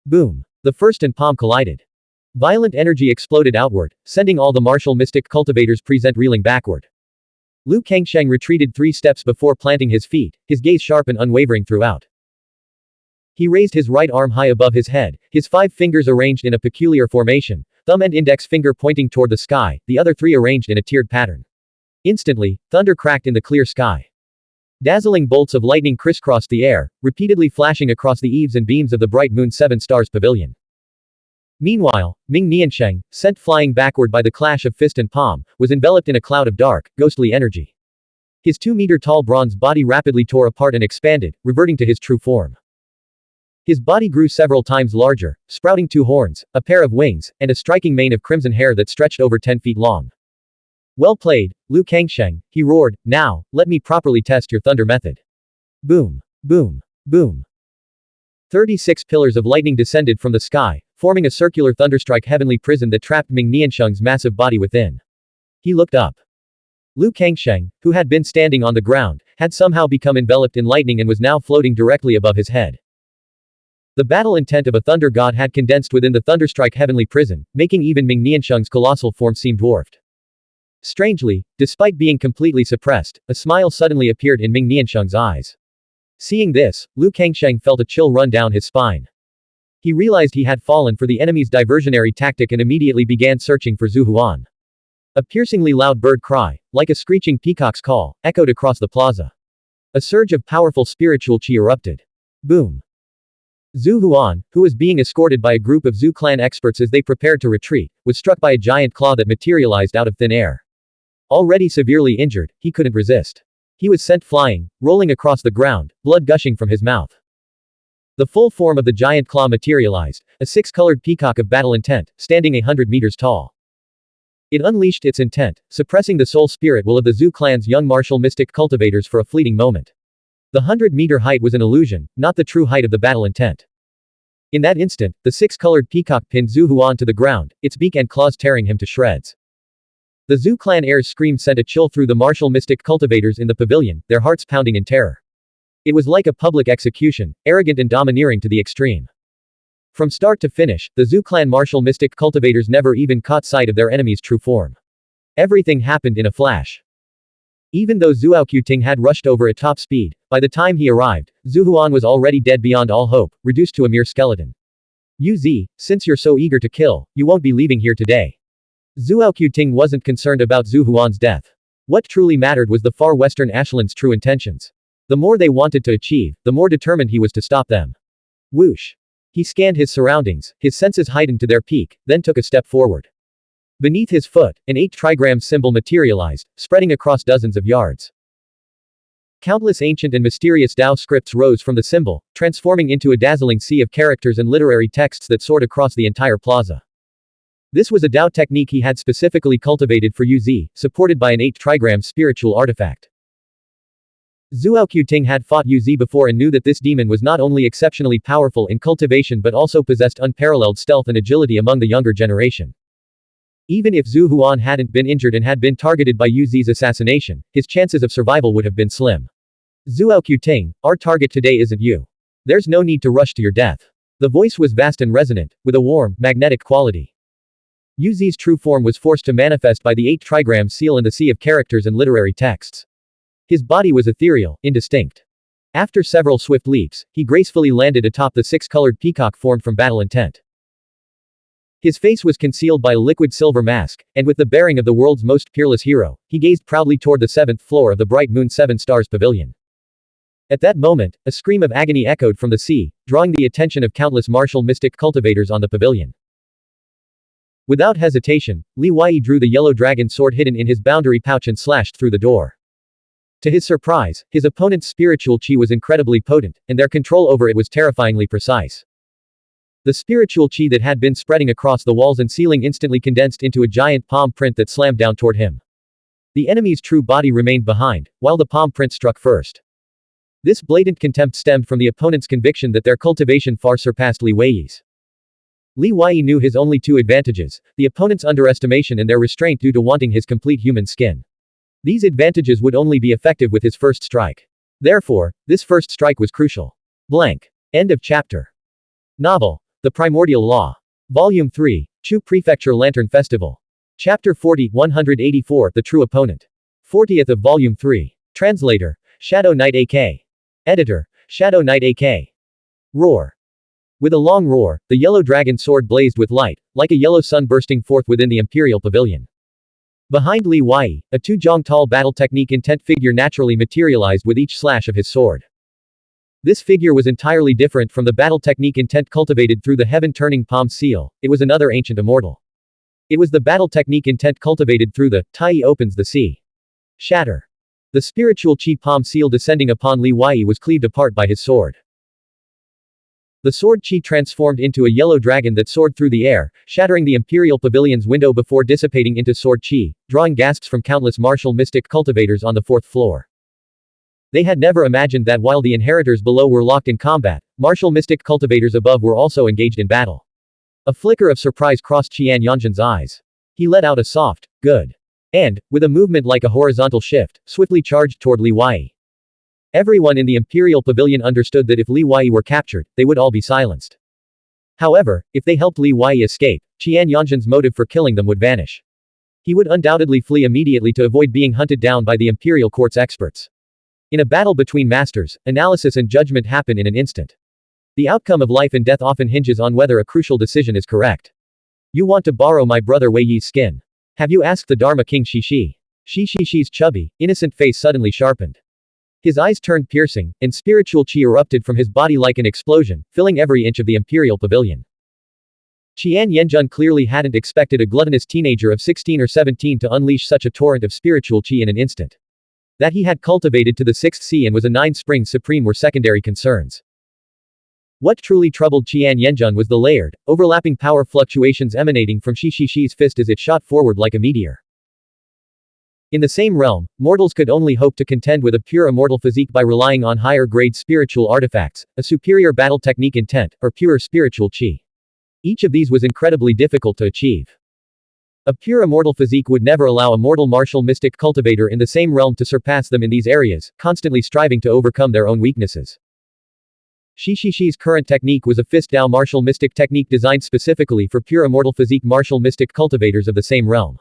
Boom! The first and palm collided. Violent energy exploded outward, sending all the martial mystic cultivators present reeling backward. Lu Kangsheng retreated 3 steps before planting his feet, his gaze sharp and unwavering throughout. He raised his right arm high above his head, his 5 fingers arranged in a peculiar formation, thumb and index finger pointing toward the sky, the other 3 arranged in a tiered pattern. Instantly, thunder cracked in the clear sky. Dazzling bolts of lightning crisscrossed the air, repeatedly flashing across the eaves and beams of the Bright Moon 7 Stars Pavilion. Meanwhile, Ming Niansheng, sent flying backward by the clash of fist and palm, was enveloped in a cloud of dark, ghostly energy. His 2-meter-tall bronze body rapidly tore apart and expanded, reverting to his true form. His body grew several times larger, sprouting 2 horns, a pair of wings, and a striking mane of crimson hair that stretched over 10 feet long. Well played, Liu Kangsheng, he roared. Now, let me properly test your thunder method. Boom. Boom. Boom. 36 pillars of lightning descended from the sky, forming a circular thunderstrike heavenly prison that trapped Ming Niansheng's massive body within. He looked up. Liu Kangsheng, who had been standing on the ground, had somehow become enveloped in lightning and was now floating directly above his head. The battle intent of a thunder god had condensed within the thunderstrike heavenly prison, making even Ming Niansheng's colossal form seem dwarfed. Strangely, despite being completely suppressed, a smile suddenly appeared in Ming Niansheng's eyes. Seeing this, Liu Kangsheng felt a chill run down his spine. He realized he had fallen for the enemy's diversionary tactic and immediately began searching for Xuanhuan. A piercingly loud bird cry, like a screeching peacock's call, echoed across the plaza. A surge of powerful spiritual qi erupted. Boom. Xuanhuan, who was being escorted by a group of Zhu clan experts as they prepared to retreat, was struck by a giant claw that materialized out of thin air. Already severely injured, he couldn't resist. He was sent flying, rolling across the ground, blood gushing from his mouth. The full form of the giant claw materialized, a 6-colored peacock of battle intent, standing 100 meters tall. It unleashed its intent, suppressing the soul spirit will of the Zhu clan's young martial mystic cultivators for a fleeting moment. The 100-meter height was an illusion, not the true height of the battle intent. In that instant, the 6-colored peacock pinned Xuanhuan to the ground, its beak and claws tearing him to shreds. The Zhu clan heir's scream sent a chill through the martial mystic cultivators in the pavilion, their hearts pounding in terror. It was like a public execution, arrogant and domineering to the extreme. From start to finish, the Zhu clan martial mystic cultivators never even caught sight of their enemy's true form. Everything happened in a flash. Even though Zhuo Qiting had rushed over at top speed, by the time he arrived, Xuanhuan was already dead beyond all hope, reduced to a mere skeleton. Yu Zi, since you're so eager to kill, you won't be leaving here today. Zhuo Qiting wasn't concerned about Xuanhuan's death. What truly mattered was the far western Ashland's true intentions. The more they wanted to achieve, the more determined he was to stop them. Whoosh. He scanned his surroundings, his senses heightened to their peak, then took a step forward. Beneath his foot, an 8-trigram symbol materialized, spreading across dozens of yards. Countless ancient and mysterious Dao scripts rose from the symbol, transforming into a dazzling sea of characters and literary texts that soared across the entire plaza. This was a Dao technique he had specifically cultivated for Yu Zi, supported by an 8-trigram spiritual artifact. Zhuo Qiting had fought Yu Zi before and knew that this demon was not only exceptionally powerful in cultivation but also possessed unparalleled stealth and agility among the younger generation. Even if Xuanhuan hadn't been injured and had been targeted by Yu Zi's assassination, his chances of survival would have been slim. Zhuo Qiting, our target today isn't you. There's no need to rush to your death. The voice was vast and resonant, with a warm, magnetic quality. Yu Zi's true form was forced to manifest by the 8-trigram seal in the sea of characters and literary texts. His body was ethereal, indistinct. After several swift leaps, he gracefully landed atop the 6-colored peacock formed from battle intent. His face was concealed by a liquid silver mask, and with the bearing of the world's most peerless hero, he gazed proudly toward the 7th floor of the bright moon 7 stars pavilion. At that moment, a scream of agony echoed from the sea, drawing the attention of countless martial mystic cultivators on the pavilion. Without hesitation, Li Wei drew the yellow dragon sword hidden in his boundary pouch and slashed through the door. To his surprise, his opponent's spiritual qi was incredibly potent, and their control over it was terrifyingly precise. The spiritual qi that had been spreading across the walls and ceiling instantly condensed into a giant palm print that slammed down toward him. The enemy's true body remained behind, while the palm print struck first. This blatant contempt stemmed from the opponent's conviction that their cultivation far surpassed Li Wei's. Li Wei knew his only 2 advantages, the opponent's underestimation and their restraint due to wanting his complete human skin. These advantages would only be effective with his first strike. Therefore, this first strike was crucial. Blank. End of chapter. Novel. The Primordial Law. Volume 3, Chu Prefecture Lantern Festival. Chapter 40, 184, The True Opponent. 40th of Volume 3. Translator, Shadow Knight AK. Editor, Shadow Knight AK. Roar. With a long roar, the yellow dragon sword blazed with light, like a yellow sun bursting forth within the Imperial Pavilion. Behind Li Wei, a 2-jong tall battle technique intent figure naturally materialized with each slash of his sword. This figure was entirely different from the battle technique intent cultivated through the heaven-turning palm seal. It was another ancient immortal. It was the battle technique intent cultivated through the Tai opens the sea. Shatter. The spiritual chi palm seal descending upon Li Wei was cleaved apart by his sword. The sword chi transformed into a yellow dragon that soared through the air, shattering the Imperial Pavilion's window before dissipating into sword chi, drawing gasps from countless martial mystic cultivators on the fourth floor. They had never imagined that while the inheritors below were locked in combat, martial mystic cultivators above were also engaged in battle. A flicker of surprise crossed Qian Yanzhan's eyes. He let out a soft, good. And, with a movement like a horizontal shift, swiftly charged toward Li Wei. Everyone in the Imperial Pavilion understood that if Li Wei were captured, they would all be silenced. However, if they helped Li Wei escape, Qian Yanzhan's motive for killing them would vanish. He would undoubtedly flee immediately to avoid being hunted down by the Imperial Court's experts. In a battle between masters, analysis and judgment happen in an instant. The outcome of life and death often hinges on whether a crucial decision is correct. You want to borrow my brother Wei Yi's skin? Have you asked the Dharma King Shishi? Shishi's chubby, innocent face suddenly sharpened. His eyes turned piercing, and spiritual chi erupted from his body like an explosion, filling every inch of the Imperial Pavilion. Qian Yanzhan clearly hadn't expected a gluttonous teenager of 16 or 17 to unleash such a torrent of spiritual chi in an instant. That he had cultivated to the 6th sea and was a 9 springs supreme were secondary concerns. What truly troubled Qian Yanzhan was the layered, overlapping power fluctuations emanating from Shishi's fist as it shot forward like a meteor. In the same realm, mortals could only hope to contend with a pure immortal physique by relying on higher-grade spiritual artifacts, a superior battle technique intent, or pure spiritual chi. Each of these was incredibly difficult to achieve. A pure immortal physique would never allow a mortal martial mystic cultivator in the same realm to surpass them in these areas, constantly striving to overcome their own weaknesses. Shishi's current technique was a fist-dao martial mystic technique designed specifically for pure immortal physique martial mystic cultivators of the same realm.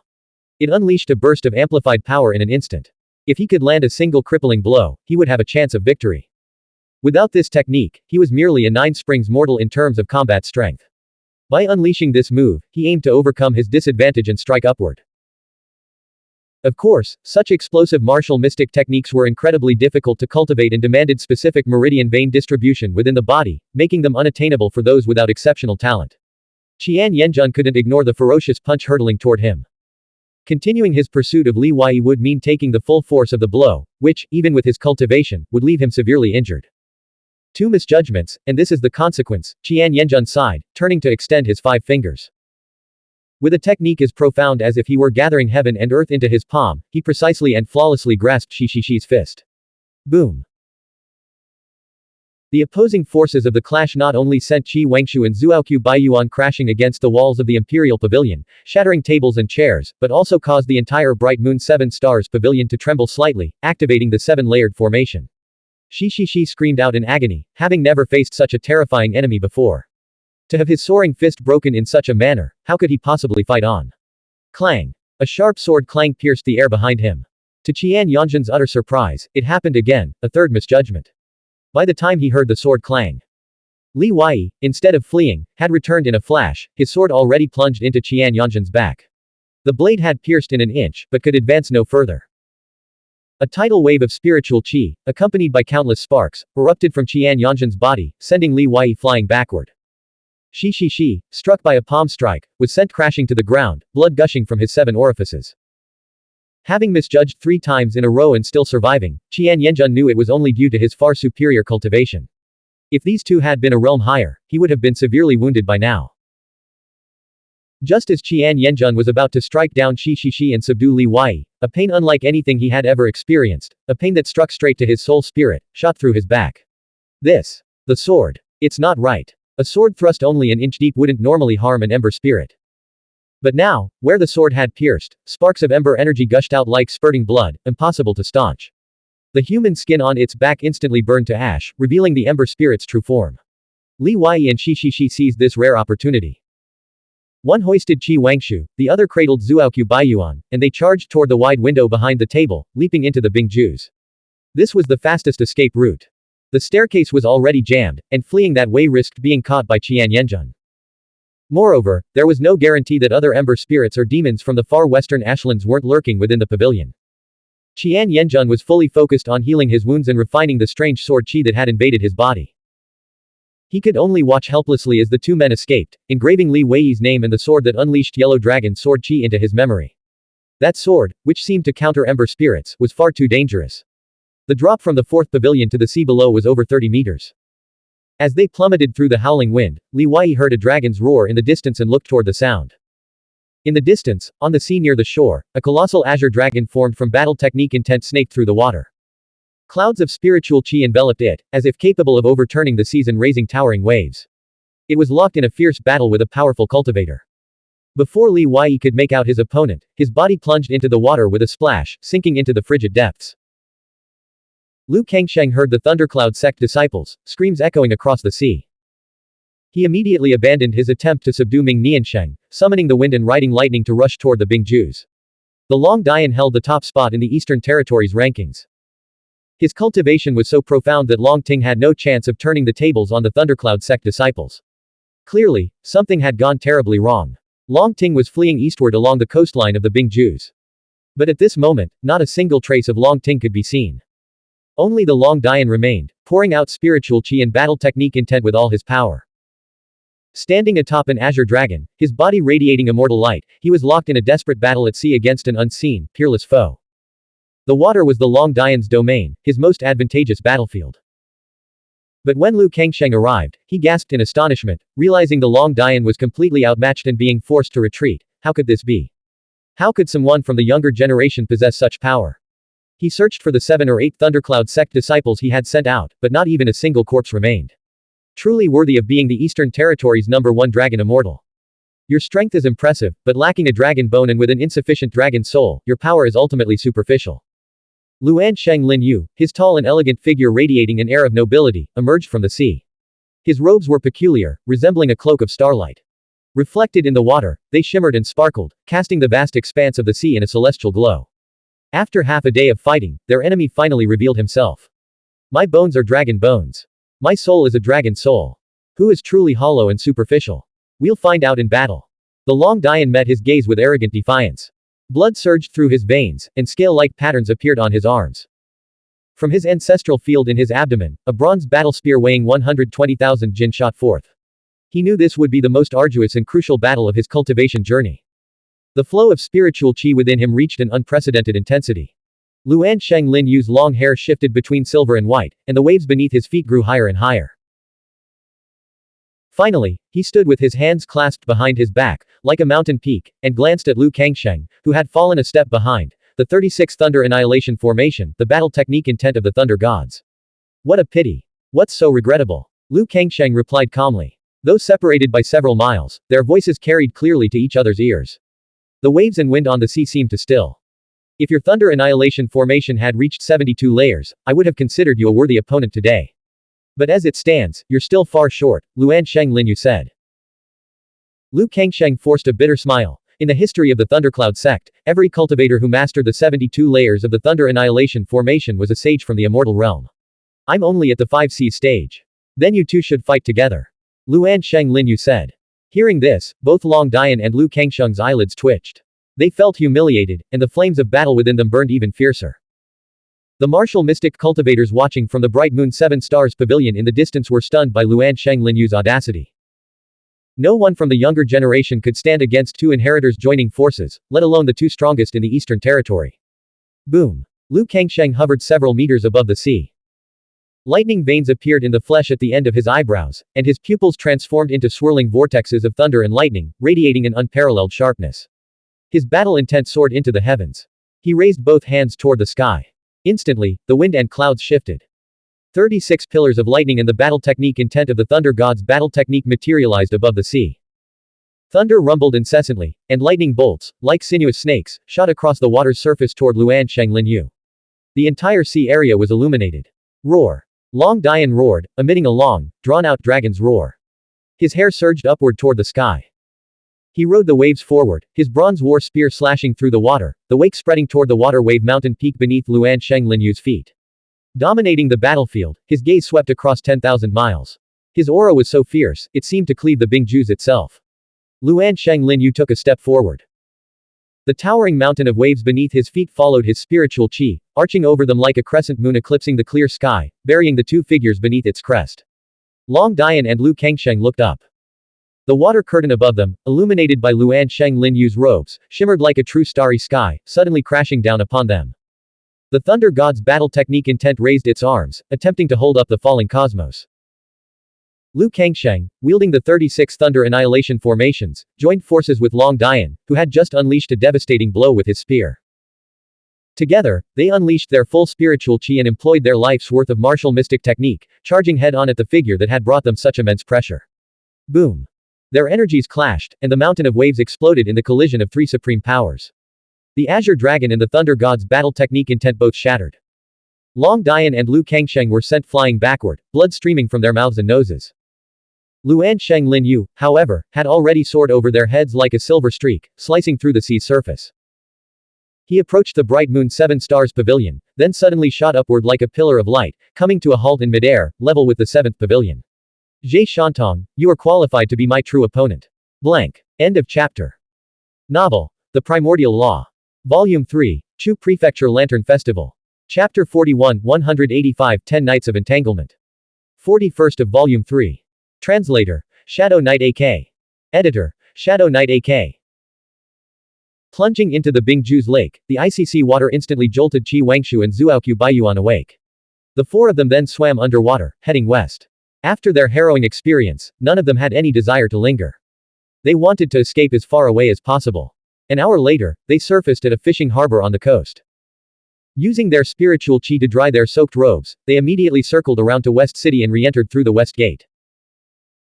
It unleashed a burst of amplified power in an instant. If he could land a single crippling blow, he would have a chance of victory. Without this technique, he was merely a 9 springs mortal in terms of combat strength. By unleashing this move, he aimed to overcome his disadvantage and strike upward. Of course, such explosive martial mystic techniques were incredibly difficult to cultivate and demanded specific meridian vein distribution within the body, making them unattainable for those without exceptional talent. Qian Yanzhan couldn't ignore the ferocious punch hurtling toward him. Continuing his pursuit of Li Wei would mean taking the full force of the blow, which, even with his cultivation, would leave him severely injured. 2 misjudgments, and this is the consequence, Qian Yanzhan sighed, turning to extend his 5 fingers. With a technique as profound as if he were gathering heaven and earth into his palm, he precisely and flawlessly grasped Shishi's fist. Boom. The opposing forces of the clash not only sent Qi Wangshu and Zhuoqiu Baiyuan crashing against the walls of the Imperial Pavilion, shattering tables and chairs, but also caused the entire Bright Moon 7 Stars Pavilion to tremble slightly, activating the 7-layered formation. Shishi screamed out in agony, having never faced such a terrifying enemy before. To have his soaring fist broken in such a manner, how could he possibly fight on? Clang! A sharp sword clang pierced the air behind him. To Qian Yanzhan's utter surprise, it happened again, a 3rd misjudgment. By the time he heard the sword clang, Li Wei, instead of fleeing, had returned in a flash, his sword already plunged into Qian Yanzhan's back. The blade had pierced in an inch, but could advance no further. A tidal wave of spiritual chi, accompanied by countless sparks, erupted from Qian Yanzhan's body, sending Li Wei flying backward. Shishi, struck by a palm strike, was sent crashing to the ground, blood gushing from his 7 orifices. Having misjudged 3 times in a row and still surviving, Qian Yanzhan knew it was only due to his far superior cultivation. If these 2 had been a realm higher, he would have been severely wounded by now. Just as Qian Yanzhan was about to strike down Shishi and subdue Li Wei, a pain unlike anything he had ever experienced, a pain that struck straight to his soul spirit, shot through his back. The sword. It's not right. A sword thrust only an inch deep wouldn't normally harm an ember spirit. But now, where the sword had pierced, sparks of ember energy gushed out like spurting blood, impossible to staunch. The human skin on its back instantly burned to ash, revealing the ember spirit's true form. Li Wei and Shishi seized this rare opportunity. One hoisted Qi Wangshu, the other cradled Zhuoqiu Baiyuan, and they charged toward the wide window behind the table, leaping into the Bingju's. This was the fastest escape route. The staircase was already jammed, and fleeing that way risked being caught by Qian Yanzhan. Moreover, there was no guarantee that other ember spirits or demons from the far western ashlands weren't lurking within the pavilion. Qian Yanjun was fully focused on healing his wounds and refining the strange sword qi that had invaded his body. He could only watch helplessly as the two men escaped, engraving Li Wei's name and the sword that unleashed Yellow Dragon sword qi into his memory. That sword, which seemed to counter ember spirits, was far too dangerous. The drop from the fourth pavilion to the sea below was over 30 meters. As they plummeted through the howling wind, Li Wei heard a dragon's roar in the distance and looked toward the sound. In the distance, on the sea near the shore, a colossal azure dragon formed from battle technique intent snaked through the water. Clouds of spiritual qi enveloped it, as if capable of overturning the seas and raising towering waves. It was locked in a fierce battle with a powerful cultivator. Before Li Wei could make out his opponent, his body plunged into the water with a splash, sinking into the frigid depths. Lu Kangsheng heard the thundercloud sect disciples' screams echoing across the sea. He immediately abandoned his attempt to subdue Ming Niansheng, summoning the wind and riding lightning to rush toward the Bingjus. The Long Dian held the top spot in the Eastern Territories rankings. His cultivation was so profound that Long Ting had no chance of turning the tables on the thundercloud sect disciples. Clearly, something had gone terribly wrong. Long Ting was fleeing eastward along the coastline of the Bingjus. But at this moment, not a single trace of Long Ting could be seen. Only the Long Dian remained, pouring out spiritual qi and battle technique intent with all his power. Standing atop an azure dragon, his body radiating immortal light, he was locked in a desperate battle at sea against an unseen, peerless foe. The water was the Long Dian's domain, his most advantageous battlefield. But when Lu Kangsheng arrived, he gasped in astonishment, realizing the Long Dian was completely outmatched and being forced to retreat. How could this be? How could someone from the younger generation possess such power? He searched for the 7 or 8 thundercloud sect disciples he had sent out, but not even a single corpse remained. Truly worthy of being the Eastern Territory's #1 dragon immortal. Your strength is impressive, but lacking a dragon bone and with an insufficient dragon soul, your power is ultimately superficial. Luan Sheng Lin Yu, his tall and elegant figure radiating an air of nobility, emerged from the sea. His robes were peculiar, resembling a cloak of starlight. Reflected in the water, they shimmered and sparkled, casting the vast expanse of the sea in a celestial glow. After half a day of fighting, their enemy finally revealed himself. My bones are dragon bones. My soul is a dragon soul. Who is truly hollow and superficial? We'll find out in battle. The Long Dian met his gaze with arrogant defiance. Blood surged through his veins, and scale-like patterns appeared on his arms. From his ancestral field in his abdomen, a bronze battle spear weighing 120,000 jin shot forth. He knew this would be the most arduous and crucial battle of his cultivation journey. The flow of spiritual qi within him reached an unprecedented intensity. Luan Sheng Lin Yu's long hair shifted between silver and white, and the waves beneath his feet grew higher and higher. Finally, he stood with his hands clasped behind his back, like a mountain peak, and glanced at Lu Kangsheng, who had fallen a step behind. The 36 Thunder Annihilation Formation, the battle technique intent of the Thunder Gods. What a pity. What's so regrettable? Lu Kangsheng replied calmly. Though separated by several miles, their voices carried clearly to each other's ears. The waves and wind on the sea seemed to still. If your Thunder Annihilation Formation had reached 72 layers, I would have considered you a worthy opponent today. But as it stands, you're still far short, Luan Sheng Lin Yu said. Lu Kangsheng forced a bitter smile. In the history of the Thundercloud sect, every cultivator who mastered the 72 layers of the Thunder Annihilation Formation was a sage from the Immortal Realm. I'm only at the 5C stage. Then you two should fight together. Luan Sheng Lin Yu said. Hearing this, both Long Dian and Lu Kangsheng's eyelids twitched. They felt humiliated, and the flames of battle within them burned even fiercer. The martial mystic cultivators watching from the bright Moon 7 Stars Pavilion in the distance were stunned by Luan Sheng Lin Yu's audacity. No one from the younger generation could stand against two inheritors joining forces, let alone the two strongest in the Eastern Territory. Boom. Lu Kangsheng hovered several meters above the sea. Lightning veins appeared in the flesh at the end of his eyebrows, and his pupils transformed into swirling vortexes of thunder and lightning, radiating an unparalleled sharpness. His battle intent soared into the heavens. He raised both hands toward the sky. Instantly, the wind and clouds shifted. 36 pillars of lightning and the battle technique intent of the Thunder God's battle technique materialized above the sea. Thunder rumbled incessantly, and lightning bolts, like sinuous snakes, shot across the water's surface toward Luan Sheng Lin Yu. The entire sea area was illuminated. Roar. Long Dian roared, emitting a long, drawn-out dragon's roar. His hair surged upward toward the sky. He rode the waves forward, his bronze war spear slashing through the water, the wake spreading toward the water wave mountain peak beneath Luan Sheng Lin Yu's feet. Dominating the battlefield, his gaze swept across 10,000 miles. His aura was so fierce, it seemed to cleave the Bingjus itself. Luan Sheng Lin Yu took a step forward. The towering mountain of waves beneath his feet followed his spiritual chi, arching over them like a crescent moon eclipsing the clear sky, burying the two figures beneath its crest. Long Dian and Lu Kangsheng looked up. The water curtain above them, illuminated by Luan Sheng Linyu's robes, shimmered like a true starry sky, suddenly crashing down upon them. The Thunder God's battle technique intent raised its arms, attempting to hold up the falling cosmos. Lu Kangsheng, wielding the 36 Thunder Annihilation formations, joined forces with Long Dian, who had just unleashed a devastating blow with his spear. Together, they unleashed their full spiritual chi and employed their life's worth of martial mystic technique, charging head-on at the figure that had brought them such immense pressure. Boom! Their energies clashed, and the mountain of waves exploded in the collision of three supreme powers. The Azure Dragon and the Thunder God's battle technique intent both shattered. Long Dian and Lu Kangsheng were sent flying backward, blood streaming from their mouths and noses. Luan Sheng Linyu, however, had already soared over their heads like a silver streak, slicing through the sea's surface. He approached the bright moon 7 stars pavilion, then suddenly shot upward like a pillar of light, coming to a halt in midair, level with the 7th pavilion. Zhe Shantong, you are qualified to be my true opponent. Blank. End of chapter. Novel. The Primordial Law. Volume 3. Chu Prefecture Lantern Festival. Chapter 41 185 10 Nights of Entanglement. 41st of Volume 3. Translator. Shadow Knight AK. Editor. Shadow Knight AK. Plunging into the Bingju's lake, the icy sea water instantly jolted Qi Wangshu and Zuaoqiu Baiyuan awake. The four of them then swam underwater, heading west. After their harrowing experience, none of them had any desire to linger. They wanted to escape as far away as possible. An hour later, they surfaced at a fishing harbor on the coast. Using their spiritual chi to dry their soaked robes, they immediately circled around to West City and re-entered through the West Gate.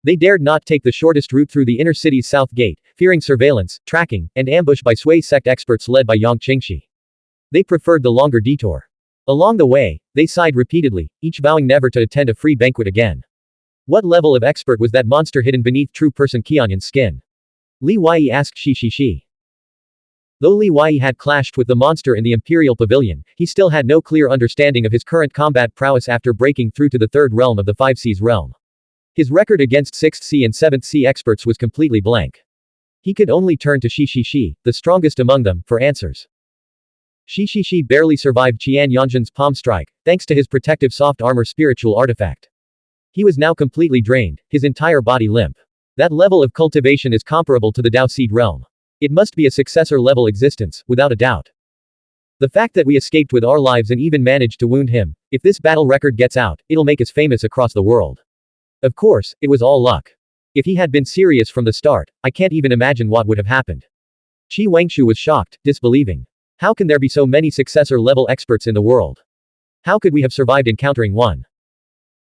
They dared not take the shortest route through the inner city's South Gate, fearing surveillance, tracking, and ambush by Sui sect experts led by Yang Qingxi. They preferred the longer detour. Along the way, they sighed repeatedly, each vowing never to attend a free banquet again. What level of expert was that monster hidden beneath true person Qianyan's skin? Li Wei asked Shi. Though Li Wei had clashed with the monster in the Imperial Pavilion, he still had no clear understanding of his current combat prowess after breaking through to the third realm of the Five Seas realm. His record against 6th Sea and 7th Sea experts was completely blank. He could only turn to Shi, the strongest among them, for answers. Shi barely survived Qian Yanjin's palm strike, thanks to his protective soft armor spiritual artifact. He was now completely drained, his entire body limp. That level of cultivation is comparable to the Dao Seed realm. It must be a successor-level existence, without a doubt. The fact that we escaped with our lives and even managed to wound him, if this battle record gets out, it'll make us famous across the world. Of course, it was all luck. If he had been serious from the start, I can't even imagine what would have happened. Qi Wangshu was shocked, disbelieving. How can there be so many successor-level experts in the world? How could we have survived encountering one?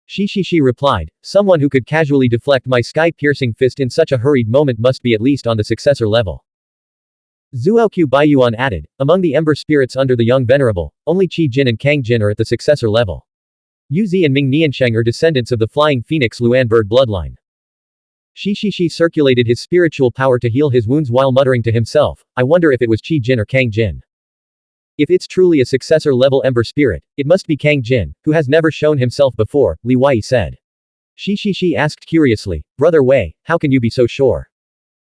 Shi replied, someone who could casually deflect my sky-piercing fist in such a hurried moment must be at least on the successor level. Zuaoqiu Baiyuan added, among the ember spirits under the young venerable, only Qi Jin and Kang Jin are at the successor level. Yuzi and Ming Niansheng are descendants of the flying phoenix Luan bird bloodline. Shi circulated his spiritual power to heal his wounds while muttering to himself, I wonder if it was Qi Jin or Kang Jin. If it's truly a successor-level ember spirit, it must be Kang Jin, who has never shown himself before, Li Wei said. Shi asked curiously, Brother Wei, how can you be so sure?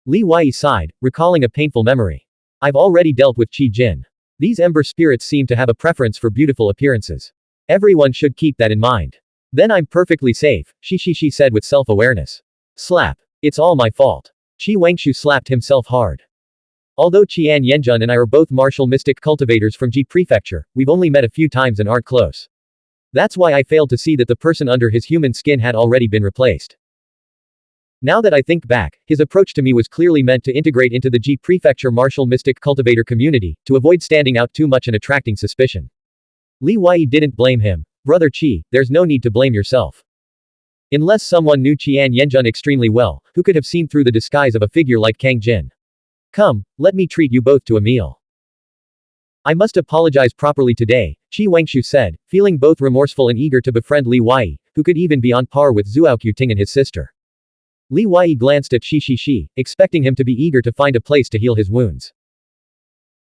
Li Wei sighed, recalling a painful memory. I've already dealt with Qi Jin. These ember spirits seem to have a preference for beautiful appearances. Everyone should keep that in mind. Then I'm perfectly safe, Shi said with self-awareness. Slap. It's all my fault. Qi Wangshu slapped himself hard. Although Qian Yanjun and I are both martial mystic cultivators from Ji Prefecture, we've only met a few times and aren't close. That's why I failed to see that the person under his human skin had already been replaced. Now that I think back, his approach to me was clearly meant to integrate into the Ji Prefecture martial mystic cultivator community, to avoid standing out too much and attracting suspicion. Li Wei didn't blame him. Brother Qi, there's no need to blame yourself. Unless someone knew Qian Yanjun extremely well, who could have seen through the disguise of a figure like Kang Jin. Come, let me treat you both to a meal. I must apologize properly today, Qi Wangshu said, feeling both remorseful and eager to befriend Li Wei, who could even be on par with Zuaoqiu Ting and his sister. Li Wei glanced at Shi, expecting him to be eager to find a place to heal his wounds.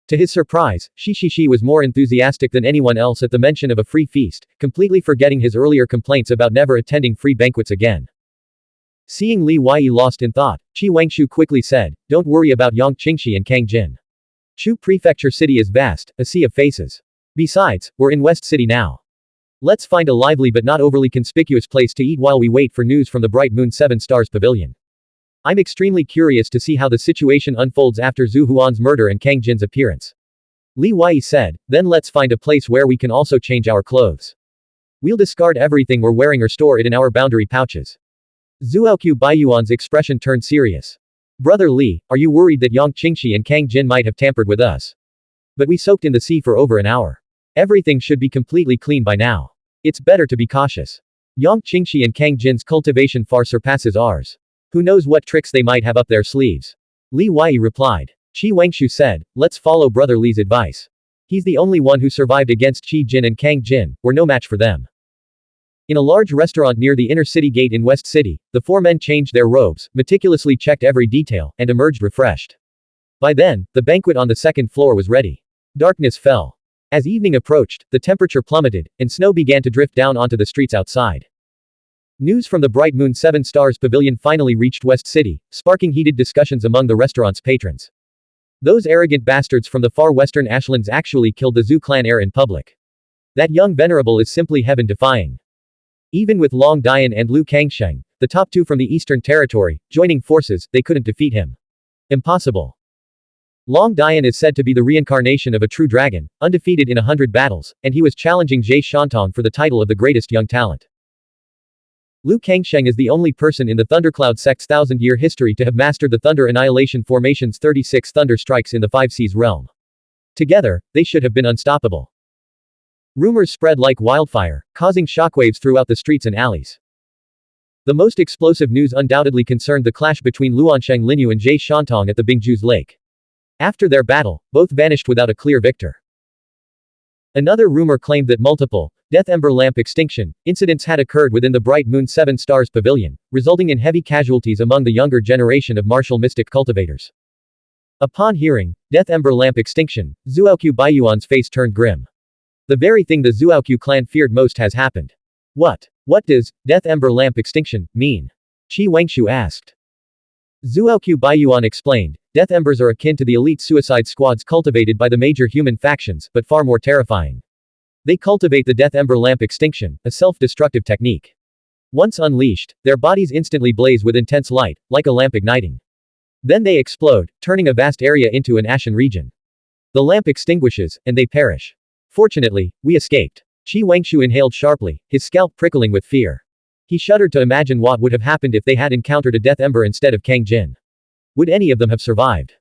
To his surprise, Shi was more enthusiastic than anyone else at the mention of a free feast, completely forgetting his earlier complaints about never attending free banquets again. Seeing Li Wei lost in thought, Qi Wangshu quickly said, don't worry about Yang Qingxi and Kang Jin. Shu Prefecture City is vast, a sea of faces. Besides, we're in West City now. Let's find a lively but not overly conspicuous place to eat while we wait for news from the Bright Moon 7 Stars Pavilion. I'm extremely curious to see how the situation unfolds after Xuanhuan's murder and Kang Jin's appearance. Li Wei said, then let's find a place where we can also change our clothes. We'll discard everything we're wearing or store it in our boundary pouches. Zuoqiu Baiyuan's expression turned serious. Brother Li, are you worried that Yang Qingxi and Kang Jin might have tampered with us? But we soaked in the sea for over an hour. Everything should be completely clean by now. It's better to be cautious. Yang Qingxi and Kang Jin's cultivation far surpasses ours. Who knows what tricks they might have up their sleeves? Li Wei replied. Qi Wangshu said, let's follow Brother Li's advice. He's the only one who survived against Qi Jin and Kang Jin, we're no match for them. In a large restaurant near the inner city gate in West City, the four men changed their robes, meticulously checked every detail, and emerged refreshed. By then, the banquet on the second floor was ready. Darkness fell. As evening approached, the temperature plummeted, and snow began to drift down onto the streets outside. News from the Bright Moon 7 Stars Pavilion finally reached West City, sparking heated discussions among the restaurant's patrons. Those arrogant bastards from the far western Ashlands actually killed the Zhu clan heir in public. That young venerable is simply heaven-defying. Even with Long Dian and Lu Kangsheng, the top two from the Eastern Territory, joining forces, they couldn't defeat him. Impossible. Long Dian is said to be the reincarnation of a true dragon, undefeated in 100 battles, and he was challenging Jie Shantong for the title of the greatest young talent. Lu Kangsheng is the only person in the Thundercloud sect's 1,000-year history to have mastered the Thunder Annihilation Formation's 36 thunder strikes in the Five Seas realm. Together, they should have been unstoppable. Rumors spread like wildfire, causing shockwaves throughout the streets and alleys. The most explosive news undoubtedly concerned the clash between Luansheng Linyu and Jie Shantong at the Bingju's lake. After their battle, both vanished without a clear victor. Another rumor claimed that multiple, Death Ember lamp extinction, incidents had occurred within the Bright Moon 7 Stars Pavilion, resulting in heavy casualties among the younger generation of martial mystic cultivators. Upon hearing, Death Ember lamp extinction, Zuoqiu Baiyuan's face turned grim. The very thing the Zuoqiu clan feared most has happened. What does Death Ember lamp extinction mean? Qi Wangshu asked. Zuoqiu Baiyuan explained, Death Embers are akin to the elite suicide squads cultivated by the major human factions, but far more terrifying. They cultivate the Death Ember lamp extinction, a self-destructive technique. Once unleashed, their bodies instantly blaze with intense light, like a lamp igniting. Then they explode, turning a vast area into an ashen region. The lamp extinguishes, and they perish. Fortunately, we escaped. Qi Wangshu inhaled sharply, his scalp prickling with fear. He shuddered to imagine what would have happened if they had encountered a Death Ember instead of Kang Jin. Would any of them have survived?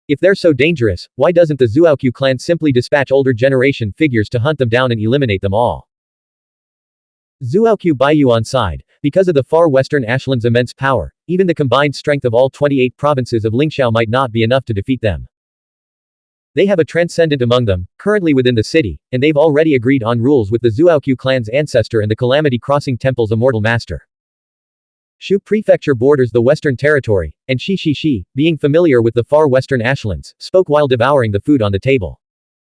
If they're so dangerous, why doesn't the Zuoqiu clan simply dispatch older generation figures to hunt them down and eliminate them all? Zuoqiu Baiyuan sighed. Because of the far western Ashland's immense power, even the combined strength of all 28 provinces of Lingxiao might not be enough to defeat them. They have a transcendent among them, currently within the city, and they've already agreed on rules with the Zuoqiu clan's ancestor and the Calamity Crossing Temple's immortal master. Shu Prefecture borders the Western Territory, and Shi, being familiar with the far western Ashlands, spoke while devouring the food on the table.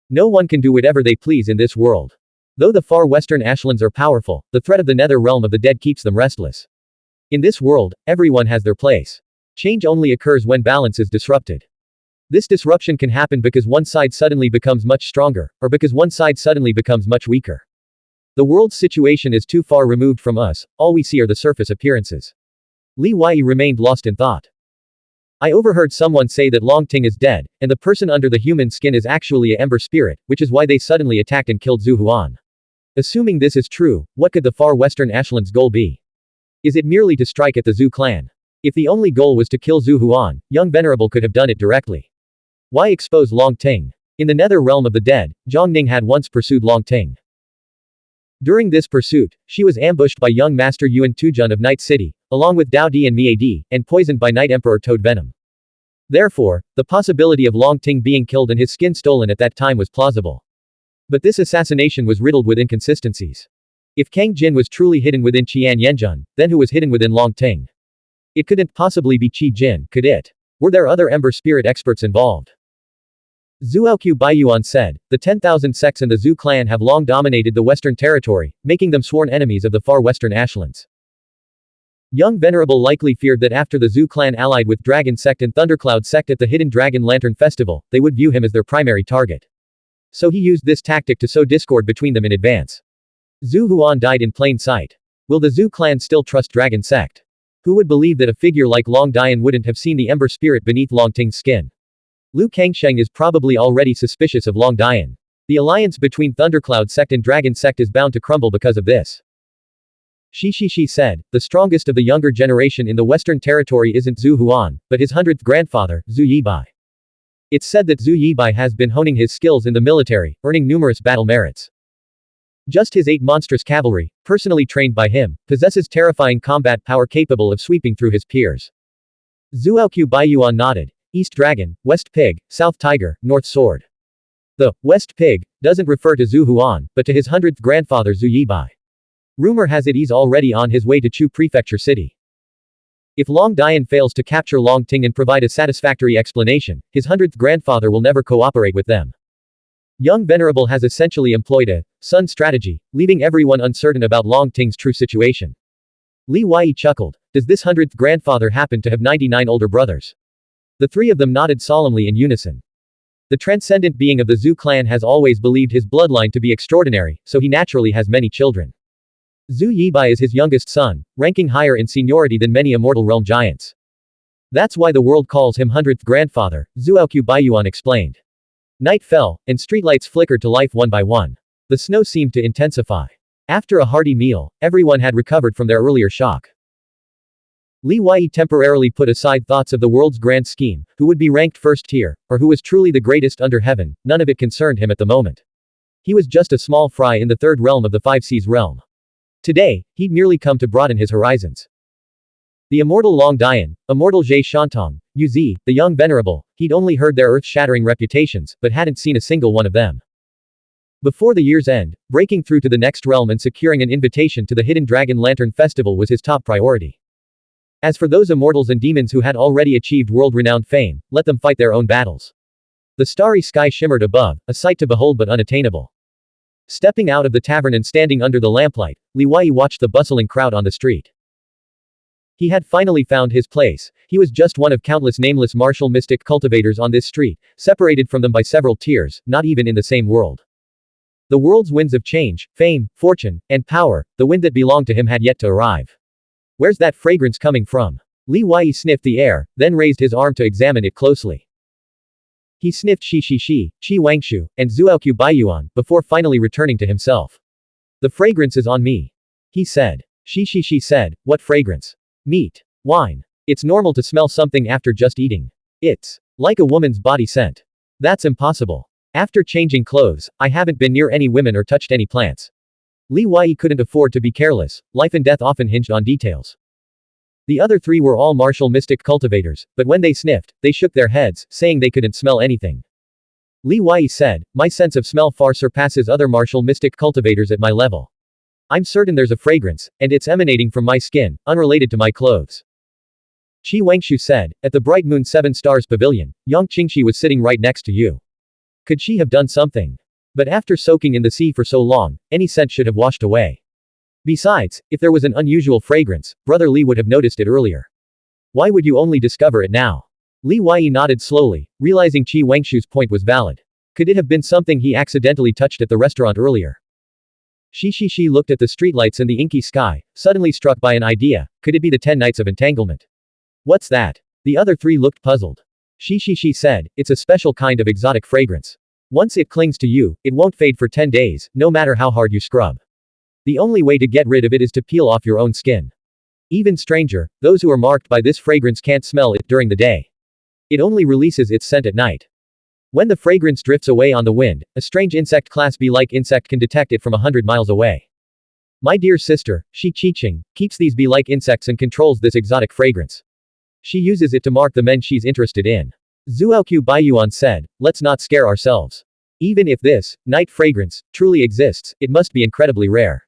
No one can do whatever they please in this world. Though the far western Ashlands are powerful, the threat of the nether realm of the dead keeps them restless. In this world, everyone has their place. Change only occurs when balance is disrupted. This disruption can happen because one side suddenly becomes much stronger, or because one side suddenly becomes much weaker. The world's situation is too far removed from us, all we see are the surface appearances. Li Wei remained lost in thought. I overheard someone say that Long Ting is dead, and the person under the human skin is actually a ember spirit, which is why they suddenly attacked and killed Xuanhuan. Assuming this is true, what could the far western Ashland's goal be? Is it merely to strike at the Zhu clan? If the only goal was to kill Xuanhuan, young venerable could have done it directly. Why expose Long Ting? In the nether realm of the dead, Zhang Ning had once pursued Long Ting. During this pursuit, she was ambushed by young Master Yuan Tujun of Night City, along with Dao Di and Mie Di, and poisoned by Night Emperor Toad Venom. Therefore, the possibility of Long Ting being killed and his skin stolen at that time was plausible. But this assassination was riddled with inconsistencies. If Kang Jin was truly hidden within Qian Yanjun, then who was hidden within Long Ting? It couldn't possibly be Qi Jin, could it? Were there other Ember Spirit experts involved? Zuoqiu Baiyuan said, the 10,000 sects and the Zhu clan have long dominated the Western Territory, making them sworn enemies of the far western Ashlands. Young Venerable likely feared that after the Zhu clan allied with Dragon Sect and Thundercloud Sect at the Hidden Dragon Lantern Festival, they would view him as their primary target. So he used this tactic to sow discord between them in advance. Xuanhuan died in plain sight. Will the Zhu clan still trust Dragon Sect? Who would believe that a figure like Long Dian wouldn't have seen the ember spirit beneath Long Ting's skin? Lu Kangsheng is probably already suspicious of Long Dian. The alliance between Thundercloud Sect and Dragon Sect is bound to crumble because of this. Shi said, the strongest of the younger generation in the Western Territory isn't Zhu Huan, but his 100th grandfather, Zhu Yibai. It's said that Zhu Yibai has been honing his skills in the military, earning numerous battle merits. Just his 8 monstrous cavalry, personally trained by him, possesses terrifying combat power capable of sweeping through his peers. Zhuoqiu Baiyuan nodded. East Dragon, West Pig, South Tiger, North Sword. The West Pig doesn't refer to Zhu Huan, but to his 100th grandfather Zhu Yibai. Rumor has it he's already on his way to Chu Prefecture City. If Long Dian fails to capture Long Ting and provide a satisfactory explanation, his 100th grandfather will never cooperate with them. Young Venerable has essentially employed a sun strategy, leaving everyone uncertain about Long Ting's true situation. Li Wei chuckled. Does this 100th grandfather happen to have 99 older brothers? The 3 of them nodded solemnly in unison. The transcendent being of the Zhu clan has always believed his bloodline to be extraordinary, so he naturally has many children. Zhu Yibai is his youngest son, ranking higher in seniority than many immortal realm giants. That's why the world calls him 100th grandfather, Zhuoqiu Baiyuan explained. Night fell, and streetlights flickered to life one by one. The snow seemed to intensify. After a hearty meal, everyone had recovered from their earlier shock. Li Wei temporarily put aside thoughts of the world's grand scheme, who would be ranked first tier, or who was truly the greatest under heaven. None of it concerned him at the moment. He was just a small fry in the 3rd realm of the 5 Seas realm. Today, he'd merely come to broaden his horizons. The immortal Long Dian, immortal Zhe Shantong, Yuzi, the young Venerable, he'd only heard their earth-shattering reputations, but hadn't seen a single one of them. Before the year's end, breaking through to the next realm and securing an invitation to the Hidden Dragon Lantern Festival was his top priority. As for those immortals and demons who had already achieved world-renowned fame, let them fight their own battles. The starry sky shimmered above, a sight to behold but unattainable. Stepping out of the tavern and standing under the lamplight, Li Wei watched the bustling crowd on the street. He had finally found his place. He was just one of countless nameless martial mystic cultivators on this street, separated from them by several tiers, not even in the same world. The world's winds of change, fame, fortune, and power, the wind that belonged to him had yet to arrive. Where's that fragrance coming from? Li Wei sniffed the air, then raised his arm to examine it closely. He sniffed Qi Wangshu, and Zhuoqiu Baiyuan, before finally returning to himself. The fragrance is on me. He said. Qi said, what fragrance? Meat. Wine. It's normal to smell something after just eating. It's like a woman's body scent. That's impossible. After changing clothes, I haven't been near any women or touched any plants. Li Wei couldn't afford to be careless. Life and death often hinged on details. The other 3 were all martial mystic cultivators, but when they sniffed, they shook their heads, saying they couldn't smell anything. Li Wei said, my sense of smell far surpasses other martial mystic cultivators at my level. I'm certain there's a fragrance, and it's emanating from my skin, unrelated to my clothes. Qi Wangshu said, at the Bright Moon 7 Stars Pavilion, Yang Qingxi was sitting right next to you. Could she have done something? But after soaking in the sea for so long, any scent should have washed away. Besides, if there was an unusual fragrance, Brother Li would have noticed it earlier. Why would you only discover it now? Li Wei nodded slowly, realizing Qi Wangshu's point was valid. Could it have been something he accidentally touched at the restaurant earlier? Shi looked at the streetlights and the inky sky, suddenly struck by an idea. Could it be the 10 Nights of Entanglement? What's that? The other 3 looked puzzled. Shi said, it's a special kind of exotic fragrance. Once it clings to you, it won't fade for 10 days, no matter how hard you scrub. The only way to get rid of it is to peel off your own skin. Even stranger, those who are marked by this fragrance can't smell it during the day. It only releases its scent at night. When the fragrance drifts away on the wind, a strange insect class bee-like insect can detect it from 100 miles away. My dear sister, Shi Qiqing, keeps these bee-like insects and controls this exotic fragrance. She uses it to mark the men she's interested in. Zhuoqiu Baiyuan said, let's not scare ourselves. Even if this night fragrance truly exists, it must be incredibly rare.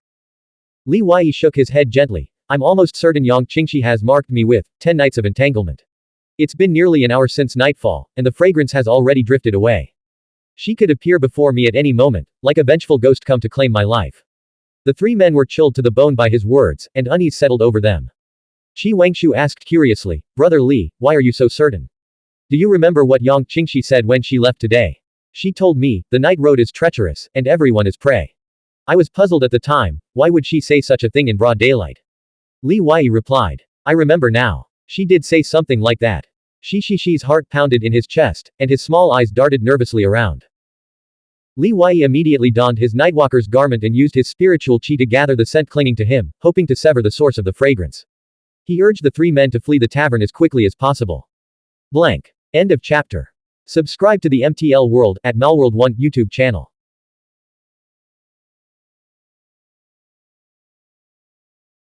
Li Wei shook his head gently. I'm almost certain Yang Qingxi has marked me with 10 Nights of Entanglement. It's been nearly an hour since nightfall, and the fragrance has already drifted away. She could appear before me at any moment, like a vengeful ghost come to claim my life. The 3 men were chilled to the bone by his words, and unease settled over them. Qi Wangshu asked curiously, Brother Li, why are you so certain? Do you remember what Yang Qingxi said when she left today? She told me, the night road is treacherous, and everyone is prey. I was puzzled at the time, why would she say such a thing in broad daylight? Li Wei replied. I remember now. She did say something like that. Shi's heart pounded in his chest, and his small eyes darted nervously around. Li Wei immediately donned his nightwalker's garment and used his spiritual qi to gather the scent clinging to him, hoping to sever the source of the fragrance. He urged the three men to flee the tavern as quickly as possible. Blank. End of chapter. Subscribe to the MTL World at Melworld 1 YouTube channel.